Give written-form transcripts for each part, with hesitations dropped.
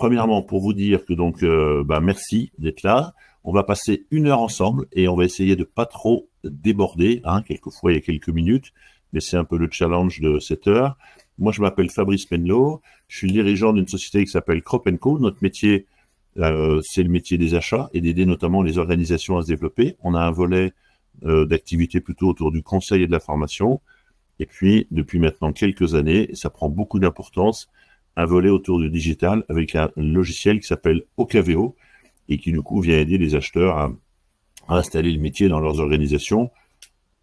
premièrement, pour vous dire que donc, merci d'être là. On va passer 1 heure ensemble et on va essayer de pas trop déborder. Hein, quelquefois, il y a quelques minutes, mais c'est un peu le challenge de cette heure. Moi, je m'appelle Fabrice Penelot. Je suis le dirigeant d'une société qui s'appelle Crop & Co. Notre métier, c'est le métier des achats et d'aider notamment les organisations à se développer. On a un volet d'activité plutôt autour du conseil et de la formation. Et puis, depuis maintenant quelques années, et ça prend beaucoup d'importance, un volet autour du digital avec un logiciel qui s'appelle Ocaveo et qui, du coup, vient aider les acheteurs à installer le métier dans leurs organisations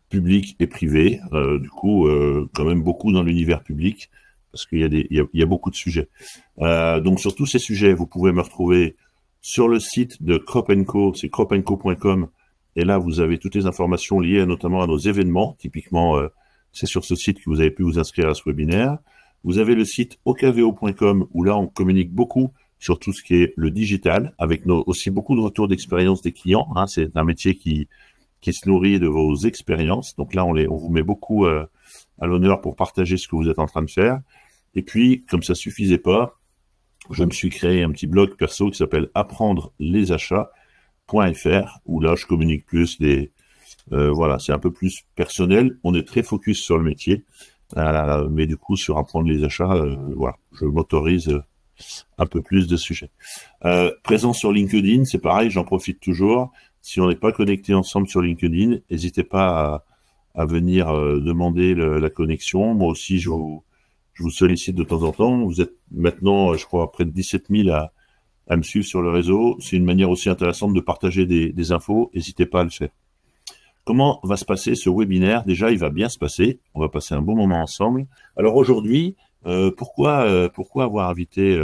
publiques et privées. Quand même beaucoup dans l'univers public parce qu'il y a beaucoup de sujets. Donc, sur tous ces sujets, vous pouvez me retrouver sur le site de Crop & Co, c'est cropandco.com. Et là, vous avez toutes les informations liées notamment à nos événements. Typiquement, c'est sur ce site que vous avez pu vous inscrire à ce webinaire. Vous avez le site ocaveo.com où là, on communique beaucoup sur tout ce qui est le digital, avec aussi beaucoup de retours d'expérience des clients. Hein. C'est un métier qui se nourrit de vos expériences. Donc là, on vous met beaucoup à l'honneur pour partager ce que vous êtes en train de faire. Et puis, comme ça suffisait pas, je me suis créé un petit blog perso qui s'appelle apprendre-les-achats.fr où là, je communique plus c'est un peu plus personnel. On est très focus sur le métier. Mais du coup, sur apprendre les achats, je m'autorise un peu plus de sujets. Présent sur LinkedIn, c'est pareil, j'en profite toujours. Si on n'est pas connecté ensemble sur LinkedIn, n'hésitez pas à venir demander la connexion. Moi aussi, je vous sollicite de temps en temps. Vous êtes maintenant, je crois, près de 17 000 à me suivre sur le réseau. C'est une manière aussi intéressante de partager des infos. N'hésitez pas à le faire. Comment va se passer ce webinaire? Déjà, il va bien se passer. On va passer un bon moment ensemble. Alors aujourd'hui, pourquoi avoir invité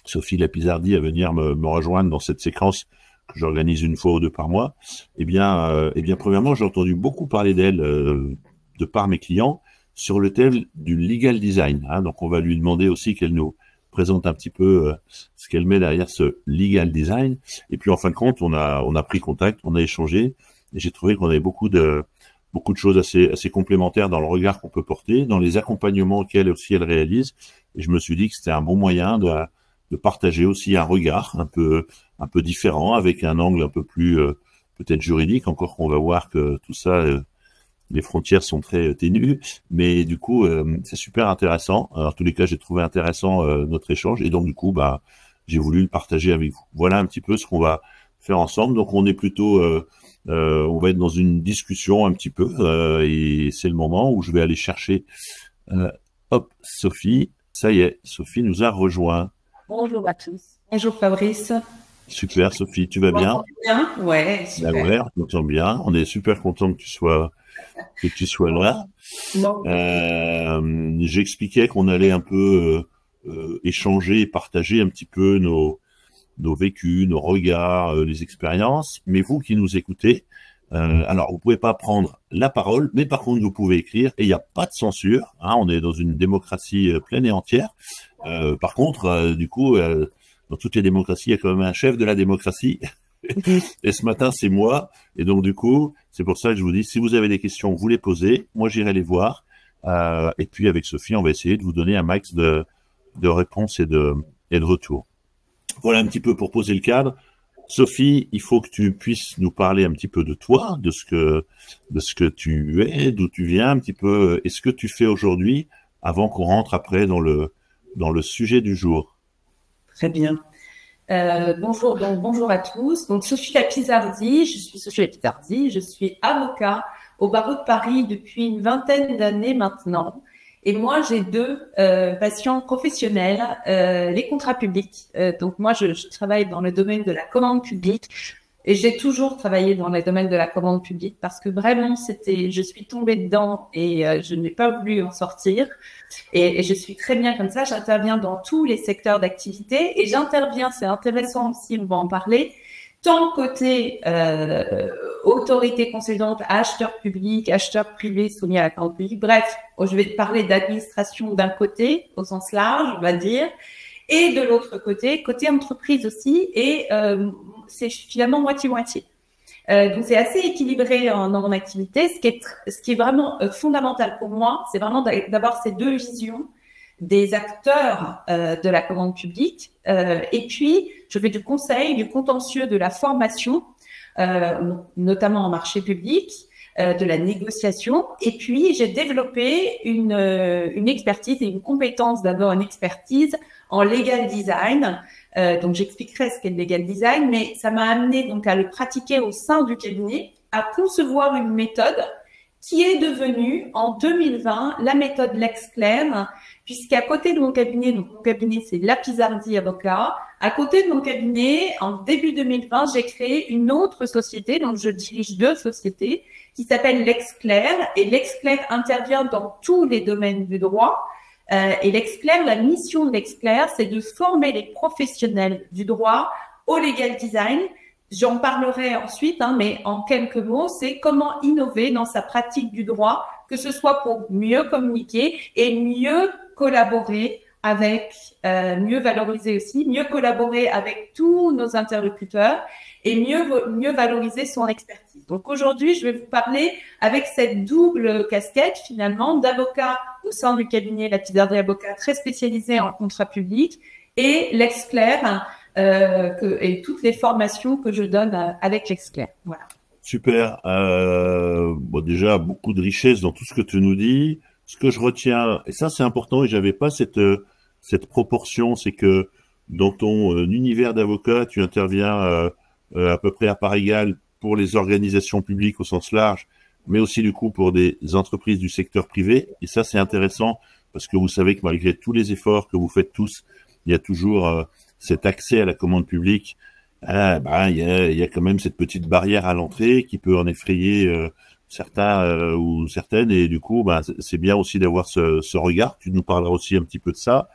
Sophie Lapizardi à venir me rejoindre dans cette séquence que j'organise 1 fois ou 2 par mois? Eh bien, premièrement, j'ai entendu beaucoup parler d'elle de par mes clients sur le thème du legal design. Hein. Donc, on va lui demander aussi qu'elle nous présente un petit peu ce qu'elle met derrière ce legal design. Et puis, en fin de compte, on a pris contact, on a échangé. Et j'ai trouvé qu'on avait beaucoup de choses assez complémentaires dans le regard qu'on peut porter, dans les accompagnements qu'elle aussi elle réalise. Et je me suis dit que c'était un bon moyen de partager aussi un regard un peu différent, avec un angle un peu plus peut-être juridique, encore qu'on va voir que tout ça, les frontières sont très ténues. Mais du coup, c'est super intéressant. Alors, en tous les cas, j'ai trouvé intéressant notre échange. Et donc, du coup, j'ai voulu le partager avec vous. Voilà un petit peu ce qu'on va faire ensemble. Donc, on est plutôt... on va être dans une discussion un petit peu et c'est le moment où je vais aller chercher Sophie. Ça y est, Sophie nous a rejoint. Bonjour à tous. Bonjour Fabrice. Super Sophie, tu vas bien? Bien. Ouais, super. Ouais, on t'entend bien. On est super content que tu sois là. J'expliquais qu'on allait un peu échanger et partager un petit peu nos vécus, nos regards, les expériences. Mais vous qui nous écoutez, alors vous pouvez pas prendre la parole, mais par contre vous pouvez écrire et il n'y a pas de censure. Hein, on est dans une démocratie pleine et entière. Par contre, dans toutes les démocraties, il y a quand même un chef de la démocratie. Et ce matin, c'est moi. Et donc du coup, c'est pour ça que je vous dis, si vous avez des questions, vous les posez. Moi, j'irai les voir. Et puis avec Sophie, on va essayer de vous donner un max de réponses et de retours. Voilà un petit peu pour poser le cadre. Sophie, il faut que tu puisses nous parler un petit peu de toi, de ce que tu es, d'où tu viens un petit peu, et ce que tu fais aujourd'hui, avant qu'on rentre après dans le sujet du jour. Très bien. Bonjour à tous. Donc, Sophie Lapizardi, je suis avocat au barreau de Paris depuis une vingtaine d'années maintenant. Et moi, j'ai 2 passions professionnelles, les contrats publics. Donc moi, je travaille dans le domaine de la commande publique et j'ai toujours travaillé dans le domaine de la commande publique parce que vraiment, je suis tombée dedans et je n'ai pas voulu en sortir. Et je suis très bien comme ça. J'interviens dans tous les secteurs d'activité et j'interviens, c'est intéressant aussi, on va en parler, tant côté autorité consultante, acheteur public, acheteur privé soumis à la commande publique. Bref, je vais parler d'administration d'un côté, au sens large, on va dire, et de l'autre côté entreprise aussi, et c'est finalement moitié-moitié. Donc c'est assez équilibré dans mon activité. Ce qui est vraiment fondamental pour moi, c'est vraiment d'avoir ces 2 visions des acteurs de la commande publique. Et puis, je fais du conseil, du contentieux, de la formation, notamment en marché public, de la négociation. Et puis, j'ai développé une expertise et une compétence, d'abord une expertise en legal design. Donc, j'expliquerai ce qu'est le legal design, mais ça m'a amené donc à le pratiquer au sein du cabinet, à concevoir une méthode qui est devenue en 2020 la méthode LexClair, puisqu'à côté de mon cabinet, donc mon cabinet c'est Lapizardi Avocat, à côté de mon cabinet, en début 2020, j'ai créé une autre société, donc je dirige 2 sociétés, qui s'appelle LexClair, et LexClair intervient dans tous les domaines du droit. Et LexClair, la mission de LexClair, c'est de former les professionnels du droit au legal design. J'en parlerai ensuite, mais en quelques mots, c'est comment innover dans sa pratique du droit, que ce soit pour mieux communiquer et mieux collaborer avec, mieux valoriser aussi, mieux collaborer avec tous nos interlocuteurs et mieux valoriser son expertise. Donc aujourd'hui, je vais vous parler avec cette double casquette finalement d'avocat au sein du cabinet Lapizardi Avocat très spécialisé en contrat public et LexClair, et toutes les formations que je donne avec LexClair. Voilà. Super. Bon, déjà, beaucoup de richesse dans tout ce que tu nous dis. Ce que je retiens, et ça c'est important, et j'avais pas cette proportion, c'est que dans ton univers d'avocat, tu interviens à peu près à part égale pour les organisations publiques au sens large, mais aussi du coup pour des entreprises du secteur privé. Et ça c'est intéressant parce que vous savez que malgré tous les efforts que vous faites tous, il y a toujours cet accès à la commande publique. Il y a quand même cette petite barrière à l'entrée qui peut en effrayer certains ou certaines, et du coup, c'est bien aussi d'avoir ce regard. Tu nous parleras aussi un petit peu de ça.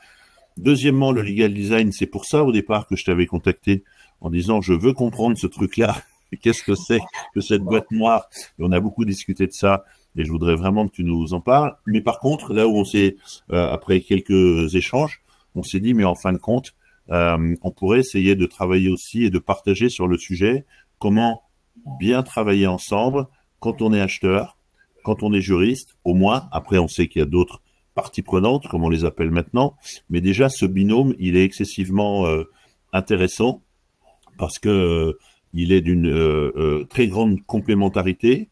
Deuxièmement, le legal design, c'est pour ça au départ que je t'avais contacté en disant je veux comprendre ce truc-là. Qu'est-ce que c'est que cette boîte noire? Et on a beaucoup discuté de ça, et je voudrais vraiment que tu nous en parles. Mais par contre, là où on s'est, après quelques échanges, on s'est dit, mais en fin de compte, on pourrait essayer de travailler aussi et de partager sur le sujet comment bien travailler ensemble quand on est acheteur, quand on est juriste, au moins. Après, on sait qu'il y a d'autres parties prenantes, comme on les appelle maintenant, mais déjà ce binôme, il est excessivement intéressant parce que il est d'une très grande complémentarité.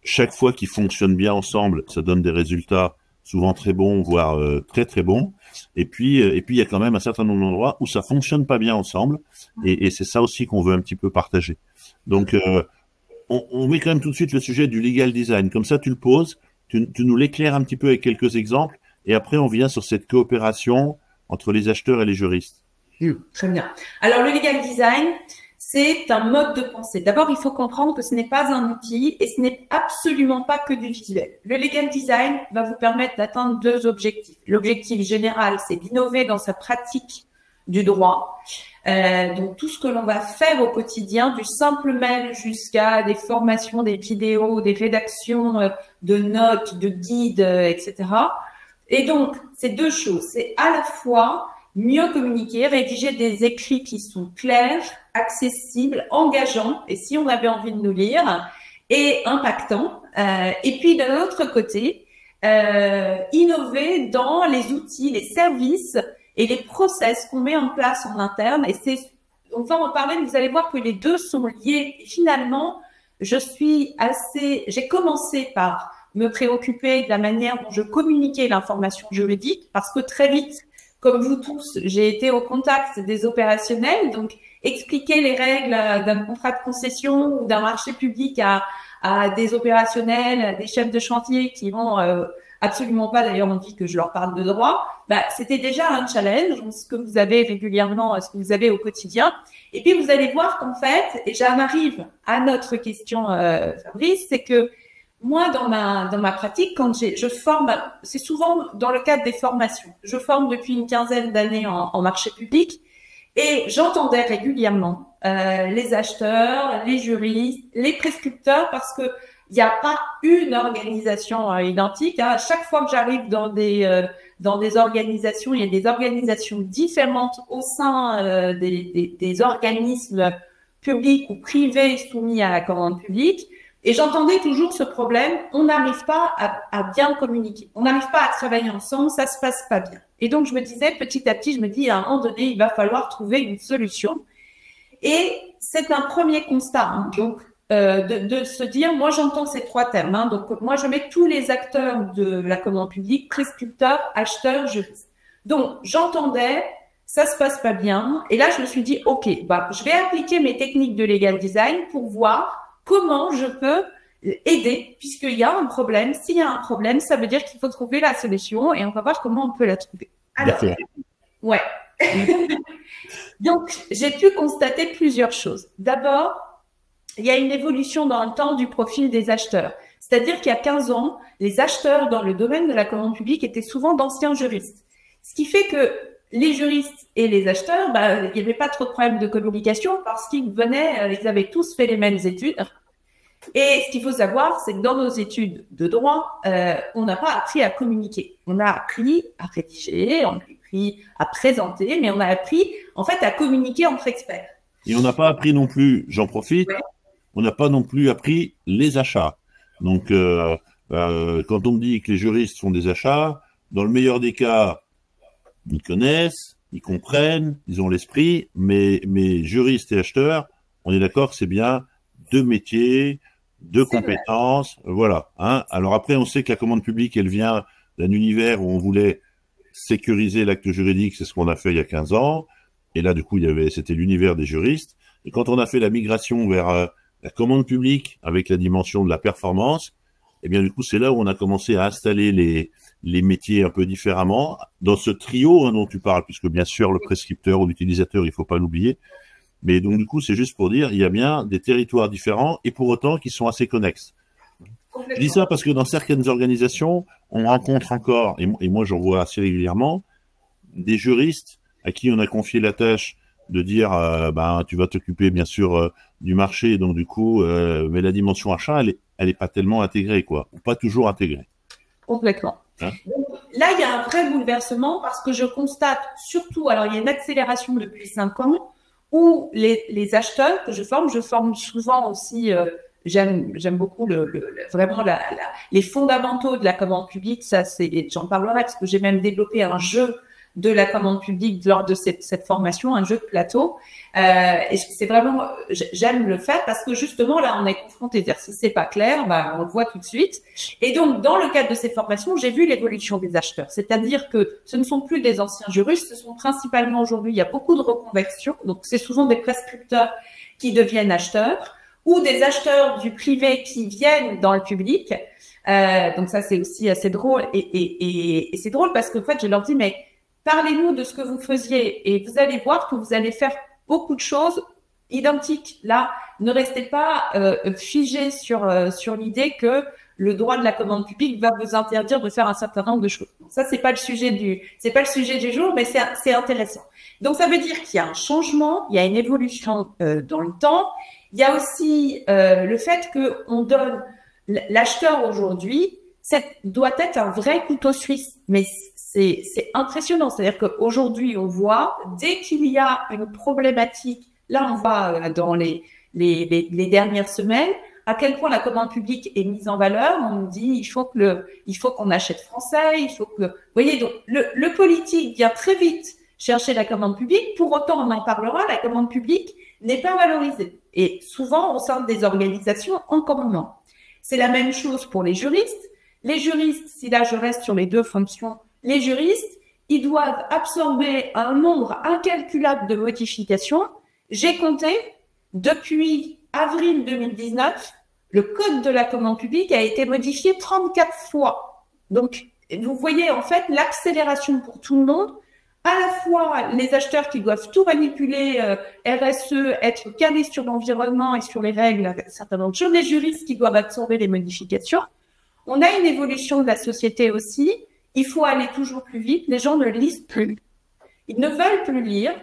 Chaque fois qu'ils fonctionnent bien ensemble, ça donne des résultats souvent très bons, voire très très bons. Et puis il y a quand même un certain nombre d'endroits où ça fonctionne pas bien ensemble, et c'est ça aussi qu'on veut un petit peu partager. Donc on met quand même tout de suite le sujet du legal design. Comme ça, tu le poses, tu nous l'éclaires un petit peu avec quelques exemples, et après on vient sur cette coopération entre les acheteurs et les juristes. Très bien. Alors le legal design, c'est un mode de pensée. D'abord, il faut comprendre que ce n'est pas un outil et ce n'est absolument pas que du visuel. Le legal design va vous permettre d'atteindre 2 objectifs. L'objectif général, c'est d'innover dans sa pratique du droit. Donc, tout ce que l'on va faire au quotidien, du simple mail jusqu'à des formations, des vidéos, des rédactions de notes, de guides, etc. Et donc, c'est 2 choses. C'est à la fois mieux communiquer, rédiger des écrits qui sont clairs, accessibles, engageants, et si on avait envie de nous lire, et impactants. Et puis de l'autre côté, innover dans les outils, les services et les process qu'on met en place en interne. Et on va en parler, mais vous allez voir que les 2 sont liés. Et finalement, j'ai commencé par me préoccuper de la manière dont je communiquais l'information juridique, parce que très vite, comme vous tous, j'ai été au contact des opérationnels, donc expliquer les règles d'un contrat de concession ou d'un marché public à des opérationnels, à des chefs de chantier qui vont absolument pas d'ailleurs envie que je leur parle de droit, c'était déjà un challenge, ce que vous avez régulièrement, ce que vous avez au quotidien. Et puis vous allez voir qu'en fait, et j'en arrive à notre question, Fabrice, c'est que moi, dans ma pratique, quand je forme, c'est souvent dans le cadre des formations. Je forme depuis une quinzaine d'années en marché public, et j'entendais régulièrement les acheteurs, les juristes, les prescripteurs, parce que il n'y a pas une organisation identique. À chaque fois que j'arrive dans des organisations, il y a des organisations différentes au sein des organismes publics ou privés soumis à la commande publique. Et j'entendais toujours ce problème, on n'arrive pas à bien communiquer, on n'arrive pas à travailler ensemble, ça se passe pas bien. Et donc, je me disais, petit à petit, je me dis, à un moment donné, il va falloir trouver une solution. Et c'est un premier constat, hein, donc, de se dire, moi, j'entends ces trois termes. Hein, donc, moi, je mets tous les acteurs de la commande publique, prescripteurs, acheteurs, juristes. Donc, j'entendais, ça se passe pas bien. Et là, je me suis dit, OK, bah, je vais appliquer mes techniques de legal design pour voir comment je peux aider, puisqu'il y a un problème. S'il y a un problème, ça veut dire qu'il faut trouver la solution et on va voir comment on peut la trouver. Alors, ouais. Donc, j'ai pu constater plusieurs choses. D'abord, il y a une évolution dans le temps du profil des acheteurs. C'est-à-dire qu'il y a 15 ans, les acheteurs dans le domaine de la commande publique étaient souvent d'anciens juristes. Ce qui fait que les juristes et les acheteurs, bah, il n'y avait pas trop de problèmes de communication parce qu'ils venaient, ils avaient tous fait les mêmes études. Et ce qu'il faut savoir, c'est que dans nos études de droit, on n'a pas appris à communiquer. On a appris à rédiger, on a appris à présenter, mais on a appris, en fait, à communiquer entre experts. Et on n'a pas appris non plus, j'en profite, ouais. On n'a pas non plus appris les achats. Donc, quand on me dit que les juristes font des achats, dans le meilleur des cas, ils connaissent, ils comprennent, ils ont l'esprit, mais juristes et acheteurs, on est d'accord que c'est bien deux métiers, deux compétences, voilà. Hein. Alors après, on sait que la commande publique, elle vient d'un univers où on voulait sécuriser l'acte juridique, c'est ce qu'on a fait il y a 15 ans, et là, du coup, c'était l'univers des juristes. Et quand on a fait la migration vers la commande publique avec la dimension de la performance, eh bien, du coup, c'est là où on a commencé à installer les métiers un peu différemment dans ce trio dont tu parles, puisque bien sûr, le prescripteur ou l'utilisateur, il faut pas l'oublier. Mais donc, du coup, c'est juste pour dire, il y a bien des territoires différents et pour autant qui sont assez connexes. Je dis ça parce que dans certaines organisations, on rencontre encore, et moi j'en vois assez régulièrement, des juristes à qui on a confié la tâche de dire, tu vas t'occuper bien sûr du marché, donc du coup, mais la dimension achat, elle est pas tellement intégrée, quoi, ou pas toujours intégrée. Complètement. Hein? Donc, là, il y a un vrai bouleversement parce que je constate surtout, alors il y a une accélération depuis 5 ans, où les acheteurs que je forme souvent aussi, j'aime beaucoup vraiment les fondamentaux de la commande publique. Ça, j'en parlerai parce que j'ai même développé un jeu de la commande publique lors de cette formation, un jeu de plateau. Et c'est vraiment, j'aime le faire parce que justement là, on est confronté. Si c'est pas clair, on le voit tout de suite. Et donc, dans le cadre de ces formations, j'ai vu l'évolution des acheteurs. C'est-à-dire que ce ne sont plus des anciens juristes, ce sont principalement aujourd'hui, il y a beaucoup de reconversions. Donc, c'est souvent des prescripteurs qui deviennent acheteurs ou des acheteurs du privé qui viennent dans le public. Donc ça, c'est aussi assez drôle. Et c'est drôle parce qu'en fait, je leur dis, mais parlez-nous de ce que vous faisiez et vous allez voir que vous allez faire beaucoup de choses identiques. Là, ne restez pas figés sur l'idée que le droit de la commande publique va vous interdire de faire un certain nombre de choses. Ça, c'est pas le sujet du jour, mais c'est intéressant. Donc, ça veut dire qu'il y a un changement, il y a une évolution dans le temps. Il y a aussi le fait qu'on donne l'acheteur aujourd'hui, ça doit être un vrai couteau suisse, mais c'est impressionnant. C'est-à-dire qu'aujourd'hui, on voit, dès qu'il y a une problématique, là, on voit dans les dernières semaines, à quel point la commande publique est mise en valeur. On nous dit, il faut qu'on achète français, il faut que, vous voyez, donc, le politique vient très vite chercher la commande publique. Pour autant, on en parlera, la commande publique n'est pas valorisée. Et souvent, au sein des organisations, encore moins. C'est la même chose pour les juristes. Les juristes, si là je reste sur les deux fonctions, les juristes, ils doivent absorber un nombre incalculable de modifications. J'ai compté, depuis avril 2019, le code de la commande publique a été modifié 34 fois. Donc, vous voyez en fait l'accélération pour tout le monde, à la fois les acheteurs qui doivent tout manipuler, RSE, être calés sur l'environnement et sur les règles, un certain nombre de choses, les juristes qui doivent absorber les modifications. On a une évolution de la société aussi. Il faut aller toujours plus vite. Les gens ne lisent plus. Ils ne veulent plus lire.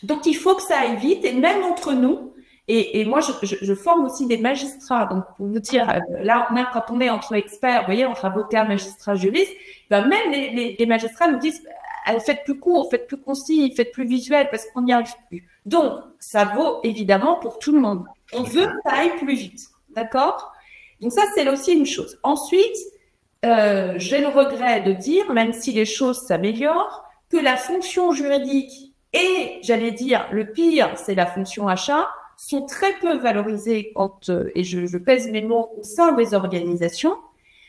Donc, il faut que ça aille vite. Et même entre nous, et moi, je forme aussi des magistrats. Donc, pour vous dire, là, quand on est entre experts, vous voyez, entre avocats, magistrats, juristes, même les magistrats nous disent, faites plus court, faites plus concis, faites plus visuel parce qu'on n'y arrive plus. Donc, ça vaut évidemment pour tout le monde. On veut que ça aille plus vite. D'accord ? Donc ça, c'est aussi une chose. Ensuite, j'ai le regret de dire, même si les choses s'améliorent, que la fonction juridique et, j'allais dire, le pire, c'est la fonction achat, sont très peu valorisées et je pèse mes mots, au sein des organisations.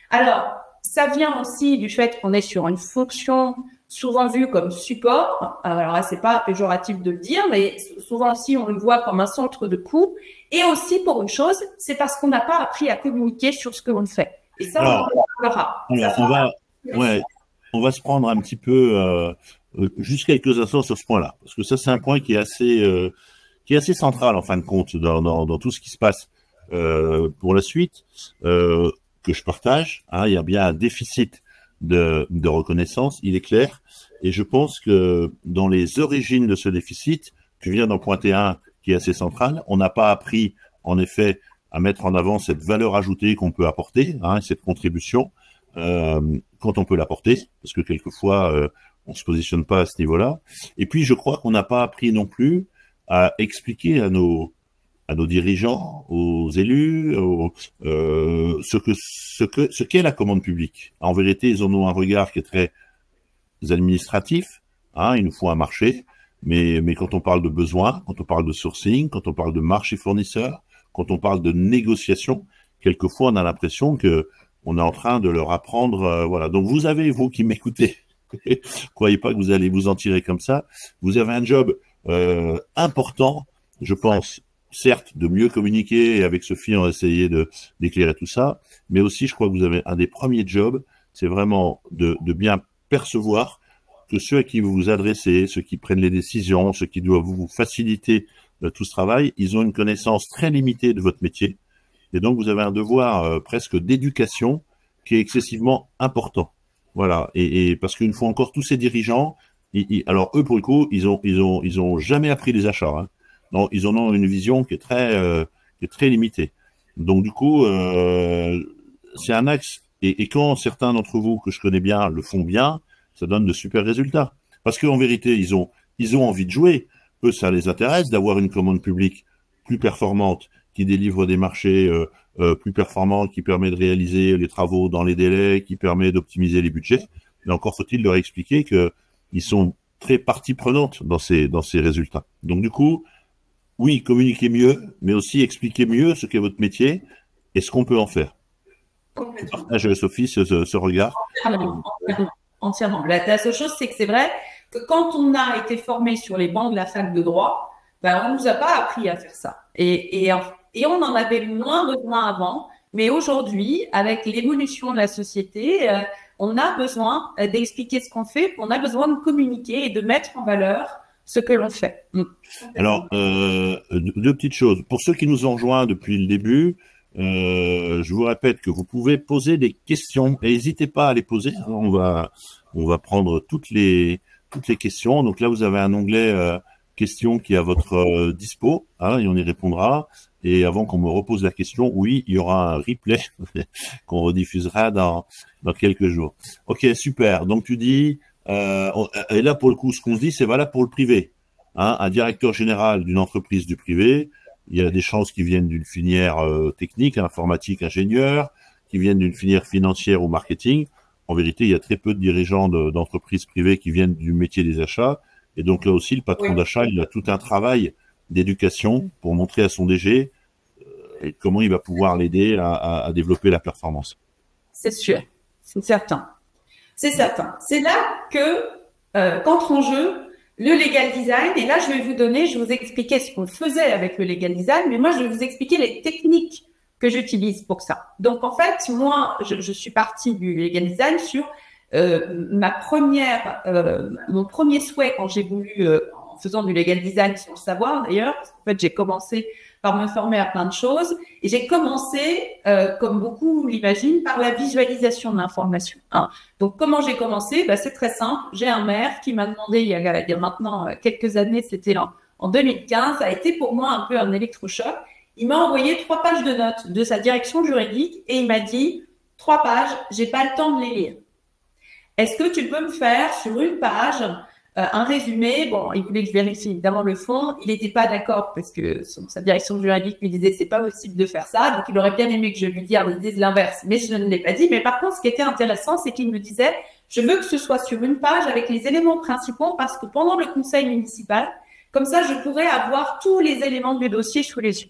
Alors, ça vient aussi du fait qu'on est sur une fonction souvent vue comme support. Alors là, c'est pas péjoratif de le dire, mais souvent aussi on le voit comme un centre de coût. Et aussi pour une chose, c'est parce qu'on n'a pas appris à communiquer sur ce que l'on fait. Et ça, Alors, on verra. on va se prendre un petit peu juste quelques instants sur ce point-là, parce que ça c'est un point qui est assez central en fin de compte dans tout ce qui se passe pour la suite, que je partage. Hein, il y a bien un déficit de reconnaissance, il est clair, et je pense que dans les origines de ce déficit, tu viens d'en pointer un qui est assez central. On n'a pas appris, en effet, à mettre en avant cette valeur ajoutée qu'on peut apporter, hein, cette contribution, quand on peut l'apporter, parce que quelquefois, on se positionne pas à ce niveau-là. Et puis, je crois qu'on n'a pas appris non plus à expliquer à nos dirigeants, aux élus, ce qu'est la commande publique. En vérité, ils en ont un regard qui est très administratif. Hein, il nous faut un marché, mais quand on parle de besoins, quand on parle de sourcing, quand on parle de marché fournisseur, quand on parle de négociation, quelquefois on a l'impression que on est en train de leur apprendre. Voilà. Donc vous qui m'écoutez, croyez pas que vous allez vous en tirer comme ça. Vous avez un job important, je pense. Certes, de mieux communiquer, et avec Sophie, on va essayer d'éclairer tout ça, mais aussi, je crois que vous avez un des premiers jobs, c'est vraiment de bien percevoir que ceux à qui vous vous adressez, ceux qui prennent les décisions, ceux qui doivent vous faciliter tout ce travail, ils ont une connaissance très limitée de votre métier, et donc vous avez un devoir presque d'éducation qui est excessivement important. Voilà, et parce qu'une fois encore, tous ces dirigeants, alors eux, pour le coup, ils ont jamais appris les achats, hein. Non, ils en ont une vision qui est très limitée. Donc du coup, c'est un axe. Et quand certains d'entre vous que je connais bien le font bien, ça donne de super résultats. Parce qu'en vérité, ils ont envie de jouer. Eux, ça les intéresse d'avoir une commande publique plus performante, qui délivre des marchés plus performants, qui permet de réaliser les travaux dans les délais, qui permet d'optimiser les budgets. Mais encore faut-il leur expliquer que ils sont très partie prenante dans ces résultats. Donc du coup, oui, communiquer mieux, mais aussi expliquer mieux ce qu'est votre métier et ce qu'on peut en faire. Je partage, Sophie, ce regard. Entièrement. La seule chose, c'est que c'est vrai que quand on a été formé sur les bancs de la fac de droit, ben, on nous a pas appris à faire ça. Et on en avait moins besoin avant. Mais aujourd'hui, avec l'évolution de la société, on a besoin d'expliquer ce qu'on fait, on a besoin de communiquer et de mettre en valeur ce que l'on fait. Alors, deux petites choses. Pour ceux qui nous ont rejoints depuis le début, je vous répète que vous pouvez poser des questions et n'hésitez pas à les poser. On va prendre toutes les questions. Donc là, vous avez un onglet questions qui est à votre dispo, hein, et on y répondra. Et avant qu'on me repose la question, oui, il y aura un replay qu'on rediffusera dans quelques jours. Ok, super. Donc tu dis, et là pour le coup, ce qu'on se dit, c'est valable pour le privé. Hein, un directeur général d'une entreprise du privé, il y a des chances qui viennent d'une filière technique, informatique, ingénieur, qui viennent d'une filière financière ou marketing. En vérité, il y a très peu de dirigeants d'entreprises privées qui viennent du métier des achats. Et donc là aussi, le patron d'achat, il a tout un travail d'éducation pour montrer à son DG comment il va pouvoir l'aider à développer la performance. C'est sûr, c'est certain. C'est certain. C'est là que qu'entre en jeu le legal design. Et là, je vais vous expliquer ce qu'on faisait avec le legal design, mais moi, je vais vous expliquer les techniques que j'utilise pour ça. Donc, en fait, moi, je suis partie du legal design sur mon premier souhait quand j'ai voulu, en faisant du legal design sans le savoir d'ailleurs, parce qu'en fait, j'ai commencé par me former à plein de choses et j'ai commencé, comme beaucoup l'imaginent, par la visualisation de l'information. Hein. Donc, comment j'ai commencé? C'est très simple. J'ai un maire qui m'a demandé il y a maintenant quelques années, c'était en 2015, ça a été pour moi un peu un électrochoc. Il m'a envoyé 3 pages de notes de sa direction juridique et il m'a dit 3 pages, j'ai pas le temps de les lire. Est-ce que tu peux me faire sur une page un résumé. Bon, il voulait que je vérifie évidemment le fond. Il n'était pas d'accord parce que sa direction juridique lui disait c'est pas possible de faire ça. Donc, il aurait bien aimé que je lui dise l'inverse, mais je ne l'ai pas dit. Mais par contre, ce qui était intéressant, c'est qu'il me disait je veux que ce soit sur une page avec les éléments principaux parce que pendant le conseil municipal, comme ça, je pourrais avoir tous les éléments du dossier sous les yeux.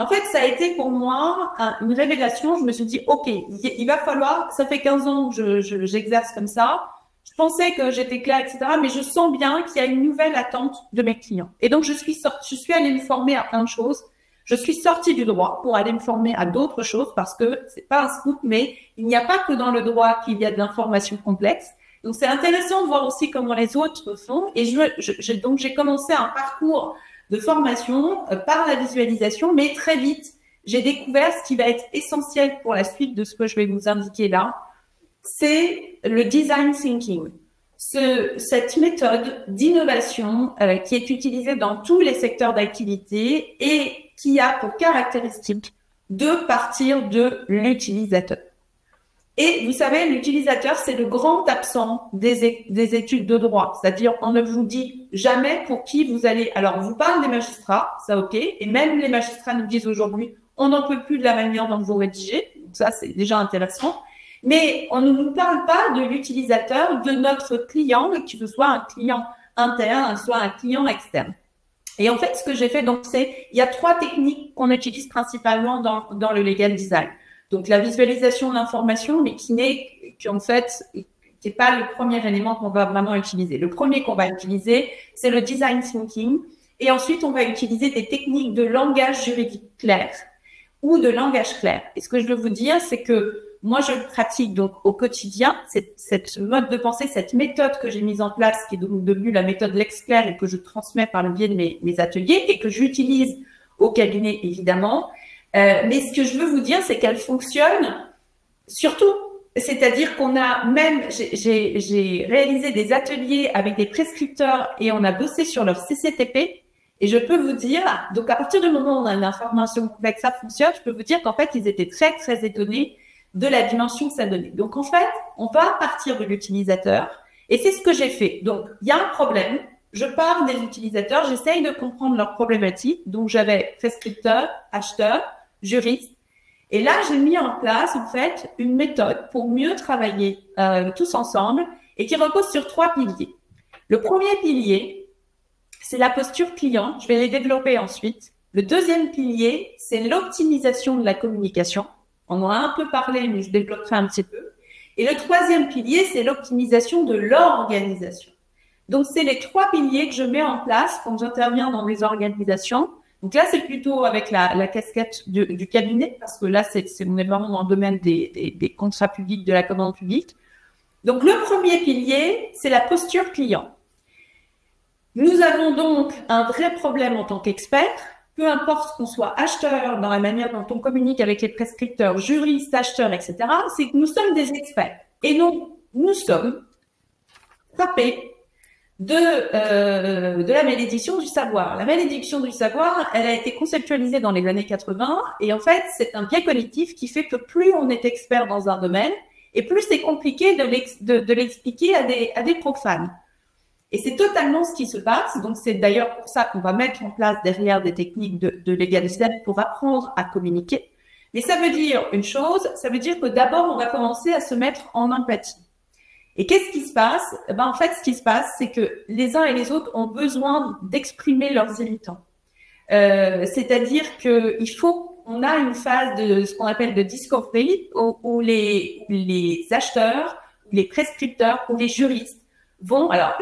En fait, ça a été pour moi une révélation. Je me suis dit, OK, il va falloir, ça fait 15 ans que j'exerce comme ça. Je pensais que j'étais claire, etc. Mais je sens bien qu'il y a une nouvelle attente de mes clients. Et donc, je suis allée me former à plein de choses. Je suis sortie du droit pour aller me former à d'autres choses parce que c'est pas un scoop, mais il n'y a pas que dans le droit qu'il y a de l'information complexe. Donc, c'est intéressant de voir aussi comment les autres font. Et donc, j'ai commencé un parcours de formation par la visualisation, mais très vite, j'ai découvert ce qui va être essentiel pour la suite de ce que je vais vous indiquer là, c'est le design thinking. Cette méthode d'innovation qui est utilisée dans tous les secteurs d'activité et qui a pour caractéristique de partir de l'utilisateur. Et vous savez, l'utilisateur, c'est le grand absent des études de droit. C'est-à-dire, on ne vous dit jamais pour qui vous allez. Alors, on vous parle des magistrats, ça ok. Et même les magistrats nous disent aujourd'hui, on n'en peut plus de la manière dont vous rédigez. Donc ça, c'est déjà intéressant. Mais on ne nous parle pas de l'utilisateur, de notre client, que ce soit un client interne, soit un client externe. Et en fait, ce que j'ai fait, donc, il y a 3 techniques qu'on utilise principalement dans le legal design. Donc, la visualisation de l'information, mais qui n'est pas le premier élément qu'on va vraiment utiliser. Le premier qu'on va utiliser, c'est le design thinking. Et ensuite, on va utiliser des techniques de langage juridique clair ou de langage clair. Et ce que je veux vous dire, c'est que moi, je pratique donc au quotidien cette mode de pensée, cette méthode que j'ai mise en place, qui est donc devenue la méthode LexClair et que je transmets par le biais de mes ateliers et que j'utilise au cabinet, évidemment. Mais ce que je veux vous dire, c'est qu'elle fonctionne surtout. C'est-à-dire qu'on a même, j'ai réalisé des ateliers avec des prescripteurs et on a bossé sur leur CCTP. Et je peux vous dire, donc à partir du moment où on a une information complexe, ça fonctionne, je peux vous dire qu'en fait, ils étaient très, très étonnés de la dimension que ça donnait. Donc en fait, on va partir de l'utilisateur et c'est ce que j'ai fait. Donc, il y a un problème. Je pars des utilisateurs, j'essaye de comprendre leurs problématiques. Donc, j'avais prescripteur, acheteur, juriste. Et là, j'ai mis en place, en fait, une méthode pour mieux travailler tous ensemble et qui repose sur 3 piliers. Le premier pilier, c'est la posture client. Je vais les développer ensuite. Le deuxième pilier, c'est l'optimisation de la communication. On en a un peu parlé, mais je développerai un petit peu. Et le troisième pilier, c'est l'optimisation de l'organisation. Donc, c'est les 3 piliers que je mets en place quand j'interviens dans les organisations. Donc là, c'est plutôt avec la casquette du cabinet, parce que là, on est vraiment dans le domaine des contrats publics, de la commande publique. Donc, le premier pilier, c'est la posture client. Nous avons donc un vrai problème en tant qu'expert, peu importe qu'on soit acheteur dans la manière dont on communique avec les prescripteurs, juristes, acheteurs, etc., c'est que nous sommes des experts. Et donc, nous sommes frappés de la malédiction du savoir. La malédiction du savoir, elle a été conceptualisée dans les années 80 et en fait, c'est un biais cognitif qui fait que plus on est expert dans un domaine et plus c'est compliqué de l'expliquer à des profanes. Et c'est totalement ce qui se passe. Donc, c'est d'ailleurs pour ça qu'on va mettre en place derrière des techniques de legal design pour apprendre à communiquer. Mais ça veut dire une chose, ça veut dire que d'abord, on va commencer à se mettre en empathie. Et qu'est-ce qui se passe? En fait, ce qui se passe, c'est que les uns et les autres ont besoin d'exprimer leurs irritants. C'est-à-dire on a une phase de ce qu'on appelle de discovery où les acheteurs, les prescripteurs ou les juristes alors,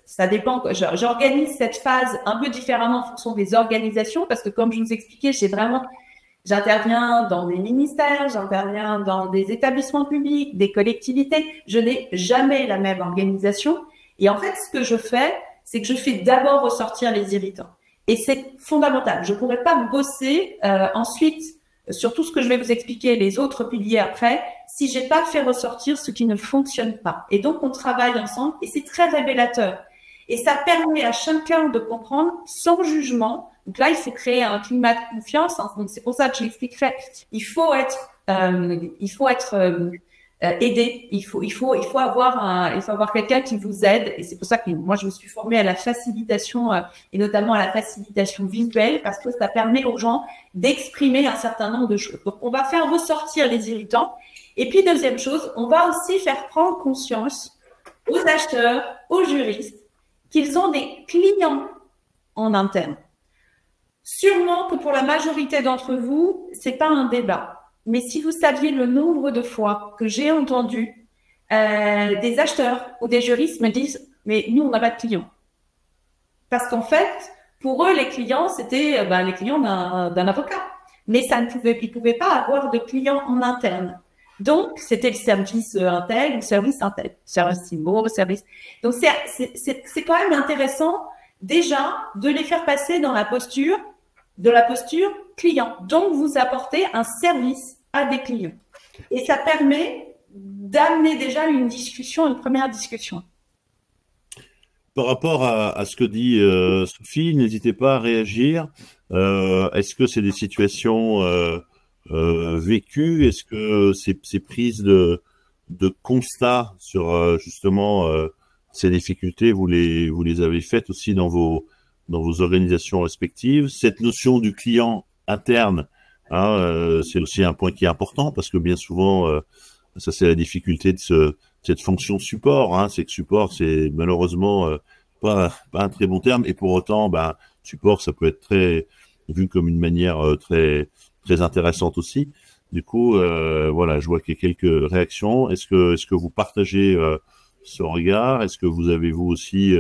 ça dépend. J'organise cette phase un peu différemment en fonction des organisations parce que, comme je vous expliquais, j'interviens dans des ministères, j'interviens dans des établissements publics, des collectivités. Je n'ai jamais la même organisation. Et en fait, ce que je fais, c'est que je fais d'abord ressortir les irritants. Et c'est fondamental. Je pourrais pas bosser ensuite sur tout ce que je vais vous expliquer, les autres piliers après, si j'ai pas fait ressortir ce qui ne fonctionne pas. Et donc, on travaille ensemble et c'est très révélateur. Et ça permet à chacun de comprendre sans jugement. Donc là, il faut créer un climat de confiance. Donc, c'est pour ça que je l'expliquerai. Il faut être aider. Il faut avoir quelqu'un qui vous aide. Et c'est pour ça que moi, je me suis formée à la facilitation et notamment à la facilitation visuelle parce que ça permet aux gens d'exprimer un certain nombre de choses. Donc, on va faire ressortir les irritants. Et puis, deuxième chose, on va aussi faire prendre conscience aux acheteurs, aux juristes, qu'ils ont des clients en interne. Sûrement que pour la majorité d'entre vous, c'est pas un débat. Mais si vous saviez le nombre de fois que j'ai entendu des acheteurs ou des juristes me disent « mais nous, on n'a pas de clients ». Parce qu'en fait, pour eux, les clients, c'était les clients d'un avocat. Mais ils pouvaient pas avoir de clients en interne. Donc, c'était le service Intel, le service Intel, service Timbo, le service... Donc, c'est quand même intéressant déjà de les faire passer dans la posture client. Donc, vous apportez un service à des clients. Et ça permet d'amener déjà une première discussion. Par rapport à ce que dit Sophie, n'hésitez pas à réagir. Est-ce que c'est des situations vécues? Est-ce que ces prises de constat sur justement ces difficultés, vous les avez faites aussi dans vos organisations respectives? Cette notion du client interne, c'est aussi un point qui est important parce que bien souvent, ça c'est la difficulté de cette fonction support. C'est que support, c'est malheureusement pas un très bon terme. Et pour autant, support, ça peut être vu comme une manière très très intéressante aussi. Du coup, voilà, je vois qu'il y a quelques réactions. Est-ce que vous partagez ce regard? Est-ce que vous avez vous aussi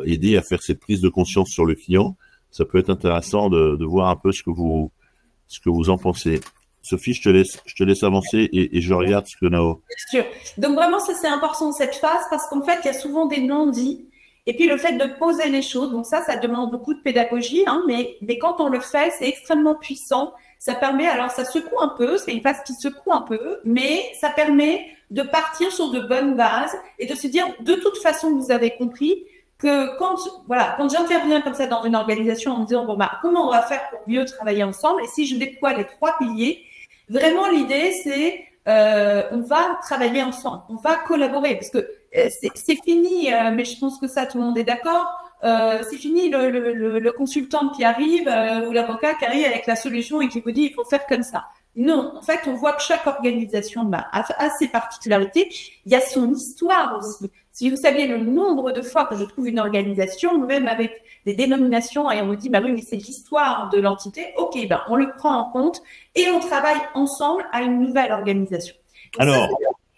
aider à faire cette prise de conscience sur le client? Ça peut être intéressant de voir un peu ce que vous en pensez. Sophie, je te laisse avancer et je regarde ce que Nao. Bien sûr. Donc vraiment, ça c'est important cette phase parce qu'en fait, il y a souvent des non-dits. Et puis le fait de poser les choses, donc ça demande beaucoup de pédagogie, mais quand on le fait, c'est extrêmement puissant. Ça permet, alors ça secoue un peu, c'est une phase qui secoue un peu, mais ça permet de partir sur de bonnes bases et de se dire, de toute façon, vous avez compris que quand j'interviens comme ça dans une organisation en me disant, comment on va faire pour mieux travailler ensemble? Et si je déploie les 3 piliers, vraiment l'idée, c'est, on va travailler ensemble, on va collaborer parce que c'est fini, mais je pense que ça, tout le monde est d'accord. C'est fini le consultant qui arrive ou l'avocat qui arrive avec la solution et qui vous dit il faut faire comme ça. Non, en fait, on voit que chaque organisation a ses particularités. Il y a son histoire aussi. Si vous saviez le nombre de fois que je trouve une organisation, même avec des dénominations, et on me dit oui, mais c'est l'histoire de l'entité. Ok, on le prend en compte et on travaille ensemble à une nouvelle organisation. Donc, alors, ça,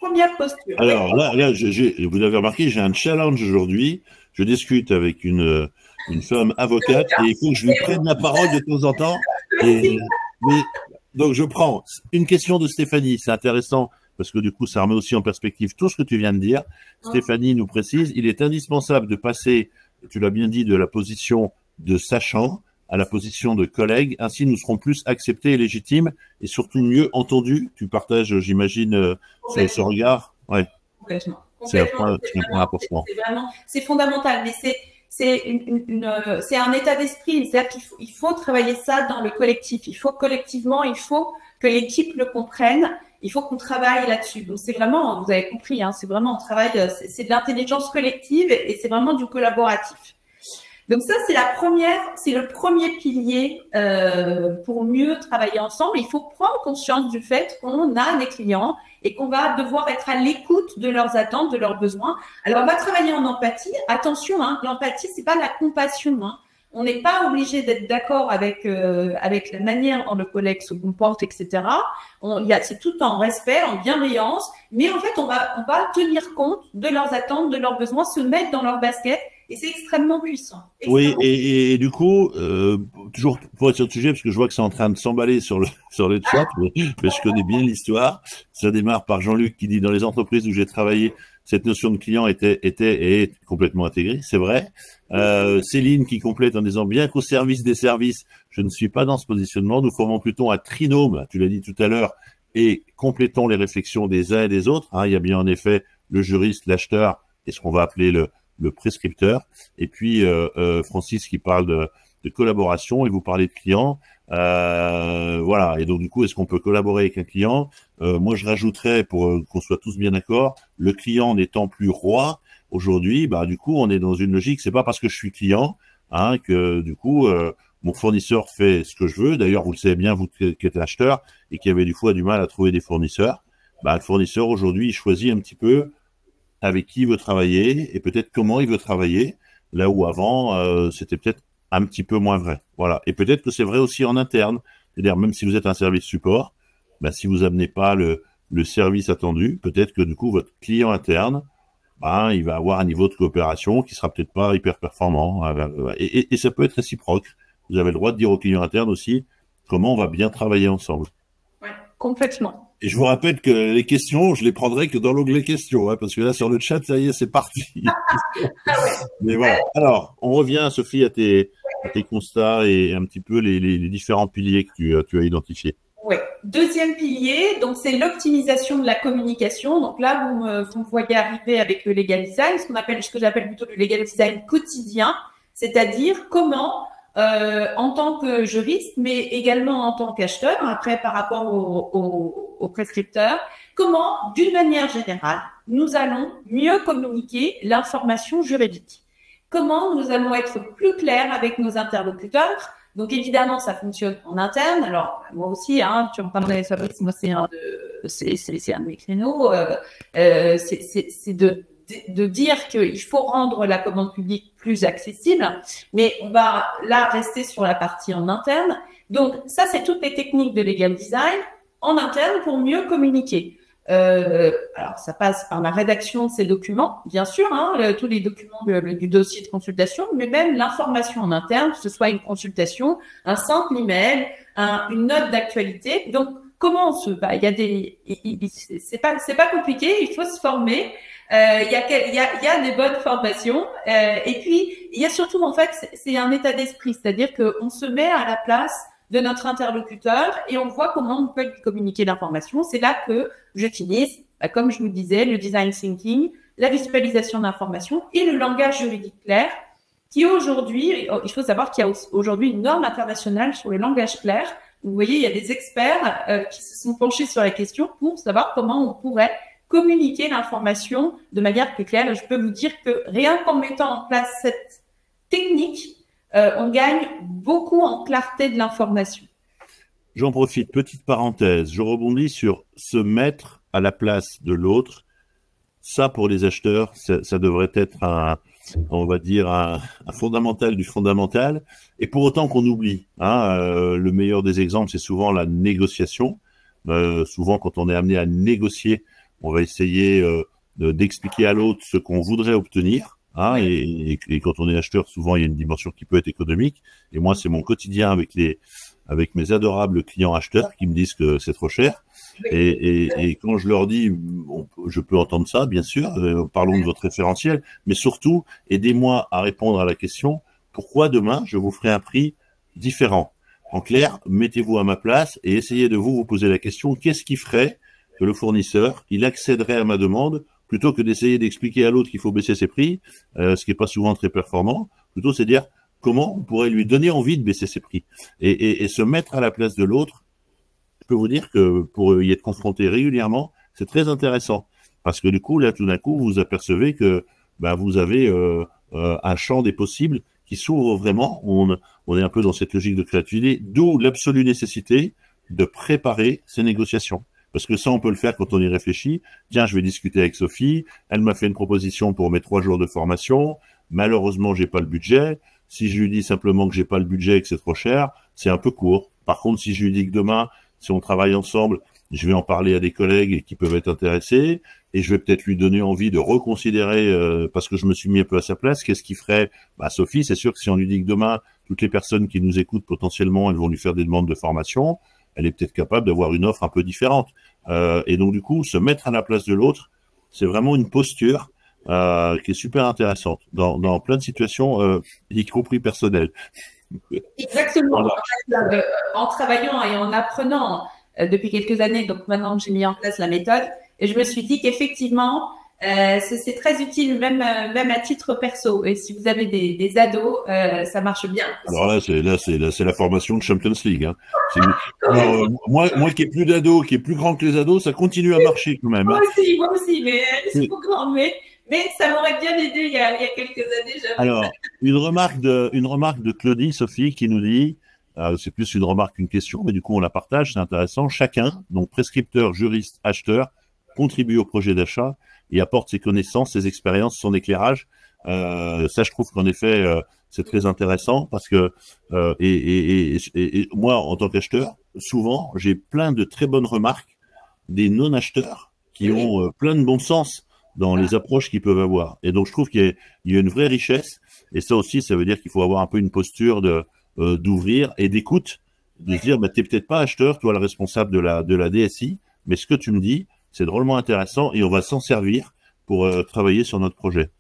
première posture. Alors là, vous l'avez remarqué, j'ai un challenge aujourd'hui. Je discute avec une femme avocate et il faut que je lui prenne la parole de temps en temps. Donc je prends une question de Stéphanie. C'est intéressant parce que du coup, ça remet aussi en perspective tout ce que tu viens de dire. Stéphanie nous précise, il est indispensable de passer, tu l'as bien dit, de la position de sachant à la position de collègue. Ainsi, nous serons plus acceptés et légitimes et surtout mieux entendus. Tu partages, j'imagine, ce regard. Ouais. Complètement. C'est un point important. C'est fondamental, mais c'est un état d'esprit. C'est-à-dire qu'il faut travailler ça dans le collectif. Il faut collectivement, il faut que l'équipe le comprenne. Il faut qu'on travaille là-dessus. Donc c'est vraiment, vous avez compris, c'est vraiment un travail, c'est de l'intelligence collective et c'est vraiment du collaboratif. Donc ça, c'est le premier pilier pour mieux travailler ensemble. Il faut prendre conscience du fait qu'on a des clients et qu'on va devoir être à l'écoute de leurs attentes, de leurs besoins. Alors, on va travailler en empathie. Attention, l'empathie, c'est pas la compassion. On n'est pas obligé d'être d'accord avec la manière dont le collègue se comporte, etc. C'est tout en respect, en bienveillance, mais en fait, on va tenir compte de leurs attentes, de leurs besoins, se mettre dans leur basket. Et c'est extrêmement puissant. Oui, et du coup, toujours pour être sur le sujet, parce que je vois que c'est en train de s'emballer sur le chat, mais je connais bien l'histoire. Ça démarre par Jean-Luc qui dit dans les entreprises où j'ai travaillé, cette notion de client était et est complètement intégrée, c'est vrai. Céline qui complète en disant bien qu'au service des services, je ne suis pas dans ce positionnement. Nous formons plutôt un trinôme, tu l'as dit tout à l'heure, et complétons les réflexions des uns et des autres. Il y a bien en effet le juriste, l'acheteur et ce qu'on va appeler le prescripteur, et puis Francis qui parle de collaboration et vous parlez de clients. Voilà. Et donc du coup, est-ce qu'on peut collaborer avec un client? Moi, je rajouterais pour qu'on soit tous bien d'accord, le client n'étant plus roi aujourd'hui, bah du coup, on est dans une logique. C'est pas parce que je suis client que du coup mon fournisseur fait ce que je veux. D'ailleurs, vous le savez bien, vous qui êtes acheteur et qui avez du fois du mal à trouver des fournisseurs. Bah, le fournisseur aujourd'hui, il choisit un petit peu avec qui il veut travailler et peut-être comment il veut travailler. Là où avant, c'était peut-être un petit peu moins vrai. Voilà. Et peut-être que c'est vrai aussi en interne. C'est-à-dire, même si vous êtes un service support, bah, si vous amenez pas le service attendu, peut-être que du coup, votre client interne, bah, il va avoir un niveau de coopération qui sera peut-être pas hyper performant. Et ça peut être réciproque. Vous avez le droit de dire au client interne aussi comment on va bien travailler ensemble. Ouais, complètement. Et je vous rappelle que les questions, je les prendrai que dans l'onglet questions, parce que là, sur le chat, ça y est, c'est parti. Ah ouais. Mais voilà. Alors, on revient, Sophie, à tes constats et un petit peu les différents piliers que tu as identifiés. Oui. Deuxième pilier, donc c'est l'optimisation de la communication. Donc là, vous me voyez arriver avec le legal design, ce que j'appelle plutôt le legal design quotidien, c'est-à-dire comment, en tant que juriste, mais également en tant qu'acheteur, après par rapport aux prescripteurs, comment, d'une manière générale, nous allons mieux communiquer l'information juridique. Comment nous allons être plus clairs avec nos interlocuteurs. Donc évidemment, ça fonctionne en interne. Alors moi aussi, tu en parlerais, Fabrice, moi c'est un de mes créneaux. C'est de dire qu'il faut rendre la commande publique plus accessible, mais on va là rester sur la partie en interne. Donc ça, c'est toutes les techniques de legal design en interne pour mieux communiquer. Alors, ça passe par la rédaction de ces documents, bien sûr, tous les documents du dossier de consultation, mais même l'information en interne, que ce soit une consultation, un simple email, une note d'actualité. Donc, comment on se va? Il y a c'est pas compliqué. Il faut se former. Il y a des bonnes formations. Et puis, il y a surtout, en fait, c'est un état d'esprit, c'est-à-dire qu'on se met à la place de notre interlocuteur et on voit comment on peut lui communiquer l'information. C'est là que j'utilise, comme je vous disais, le design thinking, la visualisation d'informations et le langage juridique clair qui aujourd'hui, il faut savoir qu'il y a aujourd'hui une norme internationale sur le langage clair. Vous voyez, il y a des experts qui se sont penchés sur la question pour savoir comment on pourrait communiquer l'information de manière plus claire. Je peux vous dire que rien qu'en mettant en place cette technique, on gagne beaucoup en clarté de l'information. J'en profite, petite parenthèse, je rebondis sur se mettre à la place de l'autre. Ça, pour les acheteurs, ça devrait être on va dire, un fondamental du fondamental. Et pour autant qu'on oublie, le meilleur des exemples, c'est souvent la négociation. Souvent, quand on est amené à négocier, on va essayer d'expliquer à l'autre ce qu'on voudrait obtenir. Et quand on est acheteur, souvent il y a une dimension qui peut être économique. Et moi, c'est mon quotidien avec mes adorables clients acheteurs qui me disent que c'est trop cher. Et quand je leur dis, je peux entendre ça, bien sûr, parlons de votre référentiel, mais surtout, aidez-moi à répondre à la question, pourquoi demain je vous ferai un prix différent? En clair, mettez-vous à ma place et essayez de vous poser la question, qu'est-ce qui ferait que le fournisseur, il accéderait à ma demande plutôt que d'essayer d'expliquer à l'autre qu'il faut baisser ses prix, ce qui est pas souvent très performant. Plutôt, c'est dire comment on pourrait lui donner envie de baisser ses prix et se mettre à la place de l'autre. Je peux vous dire que pour y être confronté régulièrement, c'est très intéressant parce que du coup, là, tout d'un coup, vous apercevez que vous avez un champ des possibles qui s'ouvre vraiment. On est un peu dans cette logique de créativité, d'où l'absolue nécessité de préparer ces négociations. Parce que ça, on peut le faire quand on y réfléchit. Tiens, je vais discuter avec Sophie. Elle m'a fait une proposition pour mes 3 jours de formation. Malheureusement, j'ai pas le budget. Si je lui dis simplement que j'ai pas le budget et que c'est trop cher, c'est un peu court. Par contre, si je lui dis que demain, si on travaille ensemble, je vais en parler à des collègues qui peuvent être intéressés et je vais peut-être lui donner envie de reconsidérer parce que je me suis mis un peu à sa place. Qu'est-ce qu'il ferait? Sophie, c'est sûr que si on lui dit que demain, toutes les personnes qui nous écoutent potentiellement, elles vont lui faire des demandes de formation, elle est peut-être capable d'avoir une offre un peu différente. Et donc, du coup, se mettre à la place de l'autre, c'est vraiment une posture qui est super intéressante dans plein de situations, y compris personnelles. Exactement. Voilà. En travaillant et en apprenant depuis quelques années, donc maintenant j'ai mis en place la méthode, et je me suis dit qu'effectivement, C'est très utile, même à titre perso. Et si vous avez des ados, ça marche bien. Alors c'est la formation de Champions League. Hein. Alors, moi qui ai plus d'ados, qui est plus grand que les ados, ça continue à marcher quand même. Hein. Moi aussi, mais c'est trop grand. Mais ça m'aurait bien aidé il y a quelques années. Alors, une remarque de Claudie, Sophie, qui nous dit, c'est plus une remarque qu'une question, mais du coup on la partage, c'est intéressant. Chacun, donc prescripteur, juriste, acheteur, contribue au projet d'achat et apporte ses connaissances, ses expériences, son éclairage. Ça, je trouve qu'en effet, c'est très intéressant parce que et moi, en tant qu'acheteur, souvent, j'ai plein de très bonnes remarques des non-acheteurs qui ont plein de bon sens dans les approches qu'ils peuvent avoir. Et donc, je trouve qu'il y a une vraie richesse. Et ça aussi, ça veut dire qu'il faut avoir un peu une posture d'ouvrir et d'écoute, de se dire, bah, t'es peut-être pas acheteur, toi, le responsable de la DSI, mais ce que tu me dis, c'est drôlement intéressant et on va s'en servir pour travailler sur notre projet.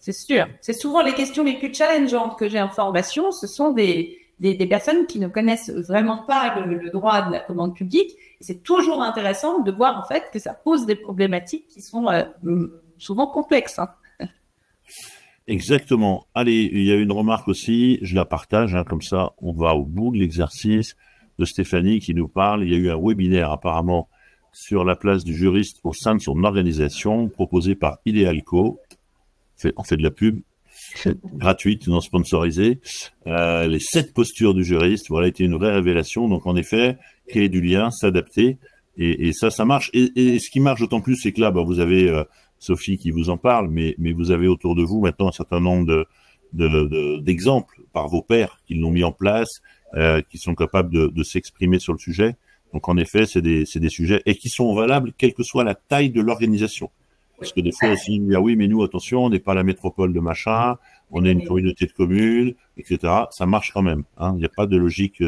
C'est sûr. C'est souvent les questions les plus challengeantes que j'ai en formation. Ce sont des personnes qui ne connaissent vraiment pas le droit de la commande publique. Et c'est toujours intéressant de voir en fait que ça pose des problématiques qui sont souvent complexes. Hein. Exactement. Allez, il y a une remarque aussi, je la partage, hein, comme ça on va au bout de l'exercice, de Stéphanie qui nous parle. Il y a eu un webinaire apparemment sur la place du juriste au sein de son organisation, proposé par Idealco. On fait de la pub gratuite, non sponsorisée. Les 7 postures du juriste, voilà, été une vraie révélation. Donc en effet, créer du lien, s'adapter, et ça marche. Et ce qui marche d'autant plus, c'est que là, bah, vous avez Sophie qui vous en parle, mais vous avez autour de vous maintenant un certain nombre d'exemples par vos pairs qui l'ont mis en place, qui sont capables de s'exprimer sur le sujet. Donc en effet, c'est des sujets et qui sont valables quelle que soit la taille de l'organisation. Parce que des fois aussi, il y a oui, mais nous, attention, on n'est pas la métropole de machin, on est une communauté de communes, etc. Ça marche quand même. Hein. Il n'y a pas de logique.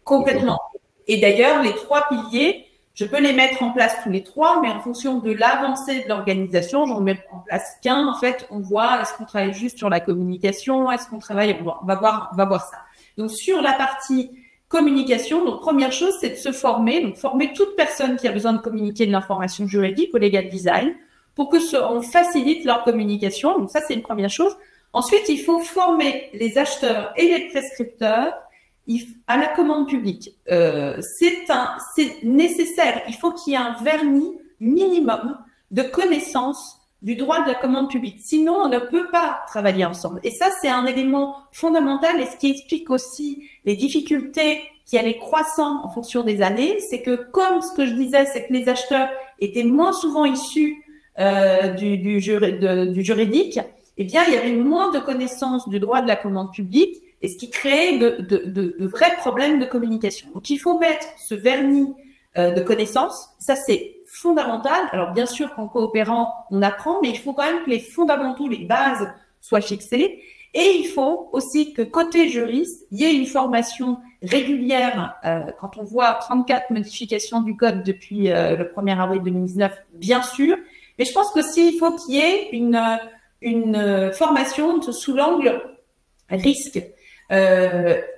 Complètement. Et d'ailleurs, les 3 piliers, je peux les mettre en place tous les 3, mais en fonction de l'avancée de l'organisation, j'en mets en place qu'un. En fait, on voit, est-ce qu'on travaille juste sur la communication, est-ce qu'on travaille, on va voir ça. Donc, sur la partie communication, donc première chose, c'est de se former. Donc, former toute personne qui a besoin de communiquer de l'information juridique au legal design, pour que on facilite leur communication. Donc ça, c'est une première chose. Ensuite, il faut former les acheteurs et les prescripteurs à la commande publique. C'est nécessaire. Il faut qu'il y ait un vernis minimum de connaissance du droit de la commande publique. Sinon, on ne peut pas travailler ensemble. Et ça, c'est un élément fondamental et ce qui explique aussi les difficultés qui allaient croissant en fonction des années. C'est que, comme ce que je disais, c'est que les acheteurs étaient moins souvent issus du juridique, eh bien, il y avait moins de connaissances du droit de la commande publique et ce qui créait de vrais problèmes de communication. Donc, il faut mettre ce vernis de connaissances. Ça, c'est fondamental. Alors, bien sûr qu'en coopérant, on apprend, mais il faut quand même que les fondamentaux, les bases soient fixées. Et il faut aussi que côté juriste, il y ait une formation régulière. Quand on voit 34 modifications du code depuis le 1er avril 2019, bien sûr. Mais je pense qu'aussi, il faut qu'il y ait une formation sous l'angle risque